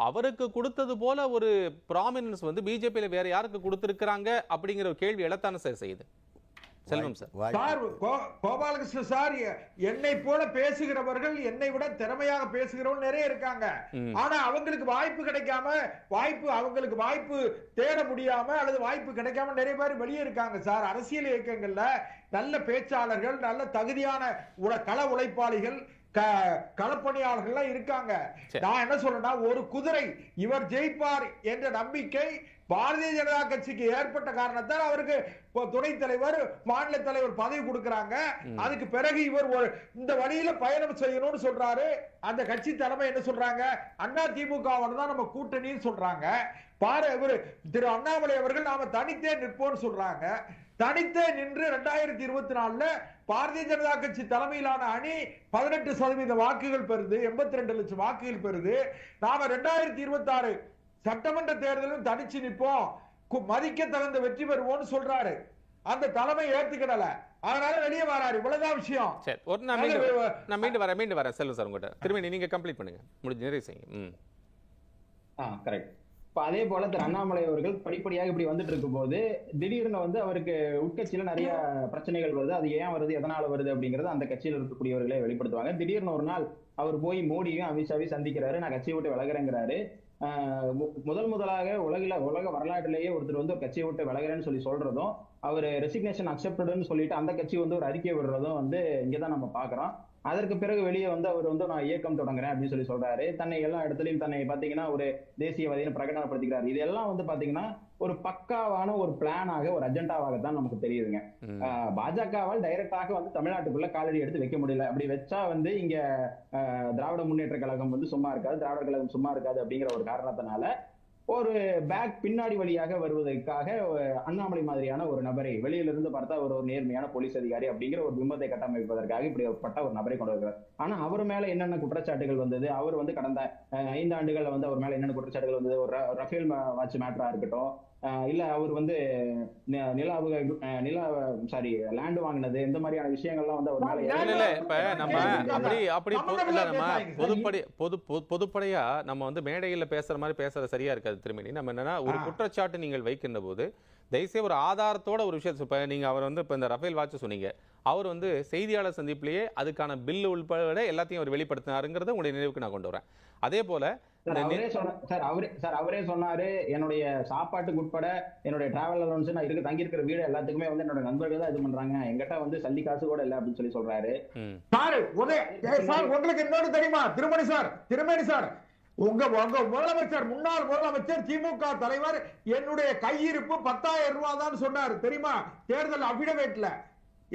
அவருக்கு கொடுத்தது போல ஒரு ப்ராமினன்ஸ் வந்து பிஜேபியில வேற யாருக்கு கொடுத்திருக்கிறாங்க அப்படிங்கிற ஒரு கேள்வி எழத்தான செய்யுது. செல்வம் சார், கோபாலகிருஷ்ணன் சார், என்னை போல பேசுகிறவர்கள் என்னை விட திறமையாக பேசுகிறவர்கள் நிறைய இருக்காங்க. ஆனா அவங்களுக்கு வாய்ப்பு கிடைக்காம, அவங்களுக்கு வாய்ப்பு தேட முடியாம அல்லது வாய்ப்பு கிடைக்காம நிறைய பேர் வெளியே இருக்காங்க சார். அரசியல் இயக்கங்கள்ல நல்ல பேச்சாளர்கள், நல்ல தகுதியான கள உழைப்பாளிகள், களப்பணியாளர்கள் இருக்காங்க. நான் என்ன சொல்றேன்னா, ஒரு குதிரை இவர் ஜெயிப்பார் என்ற நம்பிக்கை பாரதிய ஜனதா கட்சிக்கு ஏற்பட்ட காரணத்தால் அவருக்கு துணைத் தலைவர், மாநில தலைவர் பதவி கொடுக்கறாங்க. அதுக்கு பிறகு இவர் இந்த வழியில பயணம் செய்யணும்னு சொல்றாரு. அந்த கட்சி தலைமை என்ன சொல்றாங்க, அண்ணா திமுகவோட தான் நம்ம கூட்டணின்னு சொல்றாங்க. இவர் திரு அண்ணாமலை அவர்கள் நாம தனித்தே நிற்போம்னு சொல்றாங்க. தனித்தே நின்று 2024 பாரதிய ஜனதா கட்சி தலைமையிலான அணி 18% வாக்குகள் பெறுது, 82 லட்சம் வாக்குகள் பெறுது. நாம 2026 சட்டமன்ற தேர்தலும் தனிச்சு நிற்போம், மதிக்க தகுந்த வெற்றி பெறுவோம்னு சொல்றாரு. அந்த தலைமை ஏத்துக்கிடல, அதனால வெளியே வராரு. இவ்வளவுதான் விஷயம். சரி, நான் மீண்டு வரேன் செல்வம் சார் உங்ககிட்ட. திரும்பி நீங்க கம்ப்ளீட் பண்ணுங்க, முடிஞ்ச நிறைய செய்யுங்க. கரெக்ட். இப்ப அதே போல திரு அண்ணாமலை அவர்கள் படிப்படியாக இப்படி வந்துட்டு இருக்கும் போது திடீர்னு வந்து அவருக்கு உட்கட்சியில நிறைய பிரச்சனைகள் வருது. அது ஏன் வருது, எதனால வருது அப்படிங்கறது அந்த கட்சியில் இருக்கக்கூடியவர்களே வெளிப்படுத்துவாங்க. திடீர்னு ஒரு நாள் அவர் போய் மோடியும் அமித்ஷாவையும் சந்திக்கிறாரு. நான் கட்சியை விட்டு விலகிறேங்கிறாரு. முதலாக உலக வரலாற்றிலேயே ஒருத்தர் வந்து ஒரு கட்சியை விட்டு விலகிறேன்னு சொல்றதும், அவர் ரெசிக்னேஷன் அக்செப்டட்னு சொல்லிட்டு அந்த கட்சி வந்து ஒரு அறிக்கை விடுறதும் வந்து இங்கதான் நம்ம பாக்குறோம். அதற்கு பிறகு வெளியே வந்து அவர் வந்து நான் இயக்கம் தொடங்குறேன் அப்படின்னு சொல்றாரு. தன்னை எல்லா இடத்துலயும் தன்னை பாத்தீங்கன்னா ஒரு தேசியவாதின்னு பிரகடனப்படுத்திக்கிறாரு. இதெல்லாம் வந்து பாத்தீங்கன்னா ஒரு பக்காவான ஒரு பிளானாக, ஒரு அஜெண்டாவாகத்தான் நமக்கு தெரியுதுங்க. பாஜகவால் டைரக்டாக வந்து தமிழ்நாட்டுக்குள்ள காலடி எடுத்து வைக்க முடியல. அப்படி வச்சா வந்து இங்க திராவிட முன்னேற்ற கழகம் வந்து சும்மா இருக்காது, திராவிட கழகம் சும்மா இருக்காது அப்படிங்கிற ஒரு காரணத்தினால ஒரு பேக் பின்னாடி வழியாக வருவதற்காக அண்ணாமலை மாதிரியான ஒரு நபரை வெளியிலிருந்து பார்த்தா ஒரு நேர்மையான போலீஸ் அதிகாரி அப்படிங்கிற ஒரு பிம்பத்தை கட்டமைப்பதற்காக இப்படிப்பட்ட ஒரு நபரை கொண்டு வருகிறார். ஆனா அவர் மேல என்னென்ன குற்றச்சாட்டுகள் வந்தது, அவர் வந்து கடந்த 5 ஆண்டுகள்ல வந்து அவர் மேல என்னென்ன குற்றச்சாட்டுகள் வந்தது, ஒரு ரஃபேல் வாட்ச் மேட்டரா இருக்கட்டும், இல்ல அவர் வந்து லேண்ட் வாங்கினது, இந்த மாதிரியான விஷயங்கள்லாம் வந்து அவர் மேல இப்ப நம்ம பொதுப்படையா நம்ம வந்து மேடையில பேசுற மாதிரி பேசுறது சரியா இருக்காது. திரும்பி நம்ம என்னன்னா, ஒரு குற்றச்சாட்டு நீங்கள் வைக்கின்ற போது தயவுசெய்து ஒரு ஆதாரத்தோட ஒரு விஷயம். இப்ப நீங்க அவர் வந்து இப்ப இந்த ரஃபேல் வாட்ச் சொன்னீங்க, அவர் வந்து செய்தியாளர் சந்திப்பிலேயே அதுக்கான பில் உள்பட எல்லாத்தையும் அவர் வெளிப்படுத்தினாருங்கிறத உங்களுடைய நினைவுக்கு நான் கொண்டு வரேன். அதே போல அவரே சொன்னாரு, என்னுடைய சாப்பாட்டுக்கு உட்பட என்னுடைய டிராவல் அலவன்ஸ், நான் தங்கி இருக்கிற வீடு எல்லாத்துக்குமே வந்து என்னோட நண்பர்கள் தான் இது பண்றாங்க, எங்கிட்ட வந்து சல்லி காசு கூட இல்ல அப்படின்னு சொல்றாரு. உங்களுக்கு இன்னொரு தெரியுமா திருமணி சார், உங்க முதலமைச்சர், முன்னாள் முதலமைச்சர், திமுக தலைவர் என்னுடைய கையிருப்பு 10,000 ரூபாய் தான் சொன்னார் தெரியுமா? தேர்தல் அபிடவேட்ல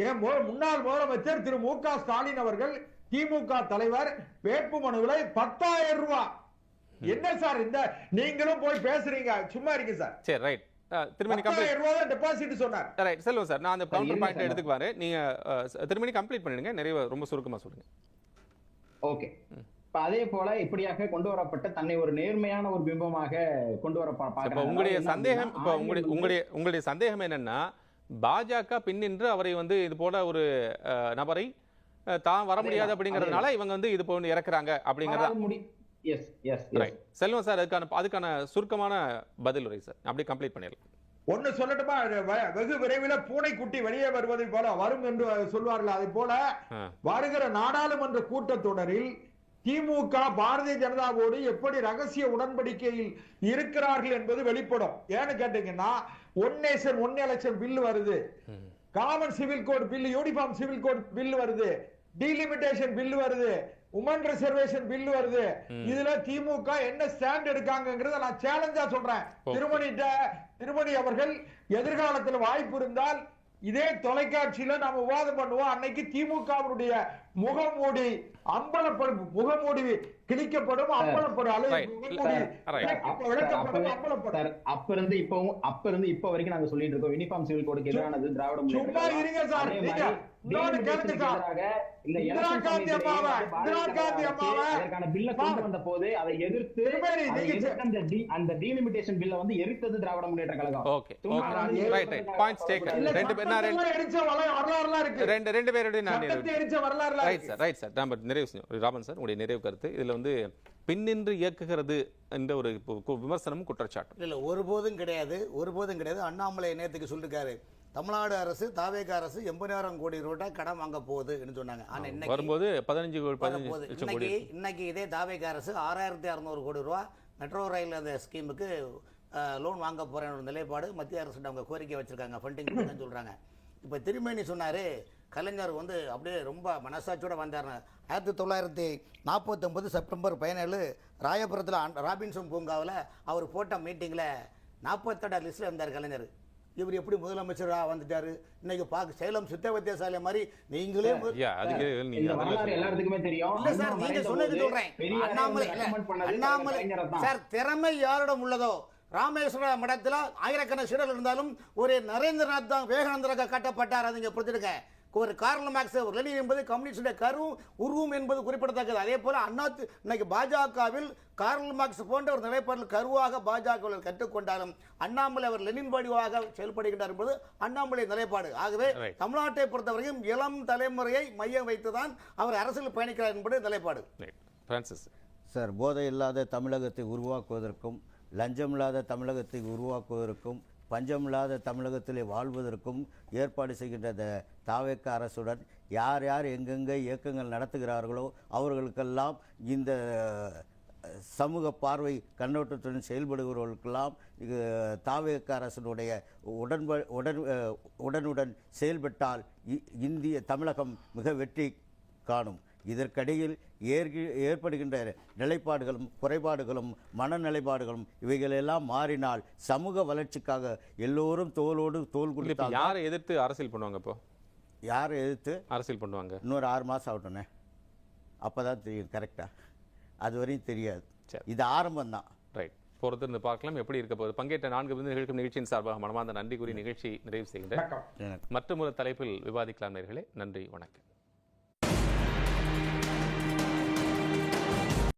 என் முன்னாள் முதலமைச்சர் திரு மு.க. ஸ்டாலின் அவர்கள் திமுக தலைவர் வேட்பு மனுவில் 10,000 ரூபாய். என்ன சார் இந்த நீங்களும் போய் பேசுறீங்க? சும்மா இருங்க சார். சரி, ரைட். திருமணி 10,000 ரூபாய் டெபாசிட் சொன்னார். ரைட், செல்வம் சார், நான் அந்த கவுண்டர் பாயிண்ட் எடுத்துக்குவாரு. நீங்க திருமணி கம்ப்ளீட் பண்ணிடுங்க, நிறைய ரொம்ப சுருக்கமா சொல்லுங்க. ஓகே. அதே போல இப்படியாக கொண்டு வரப்பட்ட தன்னை ஒரு நேர்மையான ஒரு பிம்பமாக கொண்டு வர பார்க்கிறாங்க. உங்களுடைய சந்தேகம் உங்களுடைய சந்தேகம் என்னன்னா, பாஜக பின்னின்று அவரை வந்து இது போல ஒரு நபரை தான் வர முடியாது அப்படிங்கறதுனால இவங்க வந்து இது போல இறக்குறாங்க அப்படிங்கறதா? செல்வம் சார், அதுக்கான சுருக்கமான பதிலுரை சார், அப்படியே கம்ப்ளீட் பண்ணிடலாம். ஒன்னு சொல்லட்டுமா? வெகு விரைவில் பூனைக்குட்டி வெளியே வருவதை போல வரும் என்று சொல்வார்கள். அதை போல வருகிற நாடாளுமன்ற கூட்டத்தொடரில் திமுக பாரதிய ஜனதாவோடு எப்படி ரகசிய உடன்படிக்கையில் இருக்கிறார்கள் என்பது வெளிப்படும். ஏன்னு கேட்டீங்கன்னா, one nation one election bill வருது, common civil code bill, uniform civil code bill வருது, டீலிமிட்டேஷன் பில் வருது, உமன் ரிசர்வேஷன் பில் வருது. இதுல திமுக என்ன ஸ்டாண்ட் எடுக்காங்கிறத நான் சேலஞ்சா சொல்றேன். திருமணி அவர்கள் எதிர்காலத்தில் வாய்ப்பு இருந்தால் இதே தொலைக்காட்சியில நாம விவாதம் பண்ணுவோம். அன்னைக்கு திமுகவுடைய முகமூடி அம்பலப்படும், முகமூடி கிழிக்கப்படும், அம்பலப்படும், அப்ப இருந்து இப்ப வரைக்கும் நாங்க சொல்லிட்டு இருக்கோம் யூனிஃபார்ம் சிவில் கோடுக்கு எதிரானது திராவிட சும்மா இருங்க சார். வந்த போது அதை எதிர்த்து அந்த டீலிமிட்டேஷன் பில்ல வந்து எரித்தது திராவிட முன்னேற்ற கழகம். ராமன் சார், உங்களுடைய நிறைவு கருத்து இதுல வந்து பின்னின்று இயக்குகிறது என்ற ஒரு விமர்சனமும் குற்றச்சாட்டு இல்ல, ஒருபோதும் கிடையாது. அண்ணாமலை நேத்துக்கு சொல்லிருக்காரு, தமிழ்நாடு அரசு தாவேக அரசு 80,000 கோடி ரூபாய் கடன் வாங்க போகுதுன்னு சொன்னாங்க. ஆனா இன்னைக்கு வரும்போது 15 கோடி. இன்னைக்கு இதே தாவேக அரசு 6,600 கோடி ரூபாய் மெட்ரோ ரயில் அந்த ஸ்கீமுக்கு லோன் வாங்க போறேன் நிலைப்பாடு மத்திய அரசு அவங்க கோரிக்கை வச்சிருக்காங்க, ஃபண்டிங் கொடுங்கன்னு சொல்றாங்க. இப்போ திருமணி சொன்னாரு, கலைஞர் வந்து அப்படியே ரொம்ப மனசாட்சியோட வந்தார். 1949 செப்டம்பர் 17 ராயபுரத்தில் ராபின்சன் பூங்காவில் அவர் போட்ட மீட்டிங்கில் 47 லிஸ்ட்டில் இருந்தார் கலைஞர். இவர் எப்படி முதலமைச்சராக வந்துட்டாரு? இன்னைக்கு சேலம் சித்த வைத்தியசாலை மாதிரி நீங்களே எல்லாத்துக்குமே தெரியும். இல்ல சார், நீங்க சொன்னது சொல்றேன். அண்ணாமலை சார் திறமை யாரிடம் உள்ளதோ, ராமேஸ்வர மடத்தில் ஆயிரக்கணக்கான சீடர்கள் இருந்தாலும் ஒரு நரேந்திரநாத் தான் விவேகானந்தராக கட்டப்பட்டார். அதை புரிஞ்சுருக்க. ஒரு கார்ல் மார்க்ஸ், ஒரு லெனின் என்பது கம்யூனிஸ்டுடைய உருவம் என்பது குறிப்பிடத்தக்கது. அதே போல இன்னைக்கு பாஜகவில் கார்ல் மார்க்ஸ் போன்ற ஒரு நிலைப்பாட்டில் கருவாக பாஜகவில் கற்றுக்கொண்டாலும் அண்ணாமலை அவர் லெனின் வடிவாக செயல்படுகின்றார் என்பது அண்ணாமலை நிலைப்பாடு. ஆகவே தமிழ்நாட்டை பொறுத்தவரையும் இளம் தலைமுறையை மையம் வைத்துதான் அவர் அரசியல் பயணிக்கிறார் என்பது நிலைப்பாடு. சார், போதை இல்லாத தமிழகத்தை உருவாக்குவதற்கும், லஞ்சமில்லாத தமிழகத்தை உருவாக்குவதற்கும், பஞ்சமில்லாத தமிழகத்திலே வாழ்வதற்கும் ஏற்பாடு செய்கின்ற தாவேக அரசுடன் யார் யார் எங்கெங்கே இயக்கங்கள் நடத்துகிறார்களோ அவர்களுக்கெல்லாம் இந்த சமூக பார்வை கண்ணோட்டத்துடன் செயல்படுகிறவர்களுக்கெல்லாம் தாவேக அரசினுடைய உடனுடன் செயல்பட்டால் தமிழகம் மிக வெற்றி காணும். இதற்கிடையில் ஏற்படுகின்ற நிலைப்பாடுகளும் குறைபாடுகளும் மனநிலைப்பாடுகளும் இவைகளெல்லாம் மாறினால் சமூக வளர்ச்சிக்காக எல்லோரும் தோளோடு தோள் கொடுத்து யாரை எதிர்த்து அரசியல் பண்ணுவாங்க? இப்போ யாரை எதிர்த்து அரசியல் பண்ணுவாங்க? இன்னொரு 6 மாதம் ஆகட்டும்ண்ணே, அப்போதான் தெரியும். கரெக்டா? அது வரையும் தெரியாது. இது ஆரம்பம் தான். ரைட், பொறுத்திருந்து பார்க்கலாம் எப்படி இருக்க போகுது. பங்கேற்ற 4 விருந்தினர்களுக்கும் நிகழ்ச்சியின் சார்பாக மனமார்ந்த நன்றி கூறி நிகழ்ச்சி நிறைவு செய்கின்றேன். மற்றொரு தலைப்பில் விவாதிக்கலாம் நேயர்களே. நன்றி, வணக்கம்.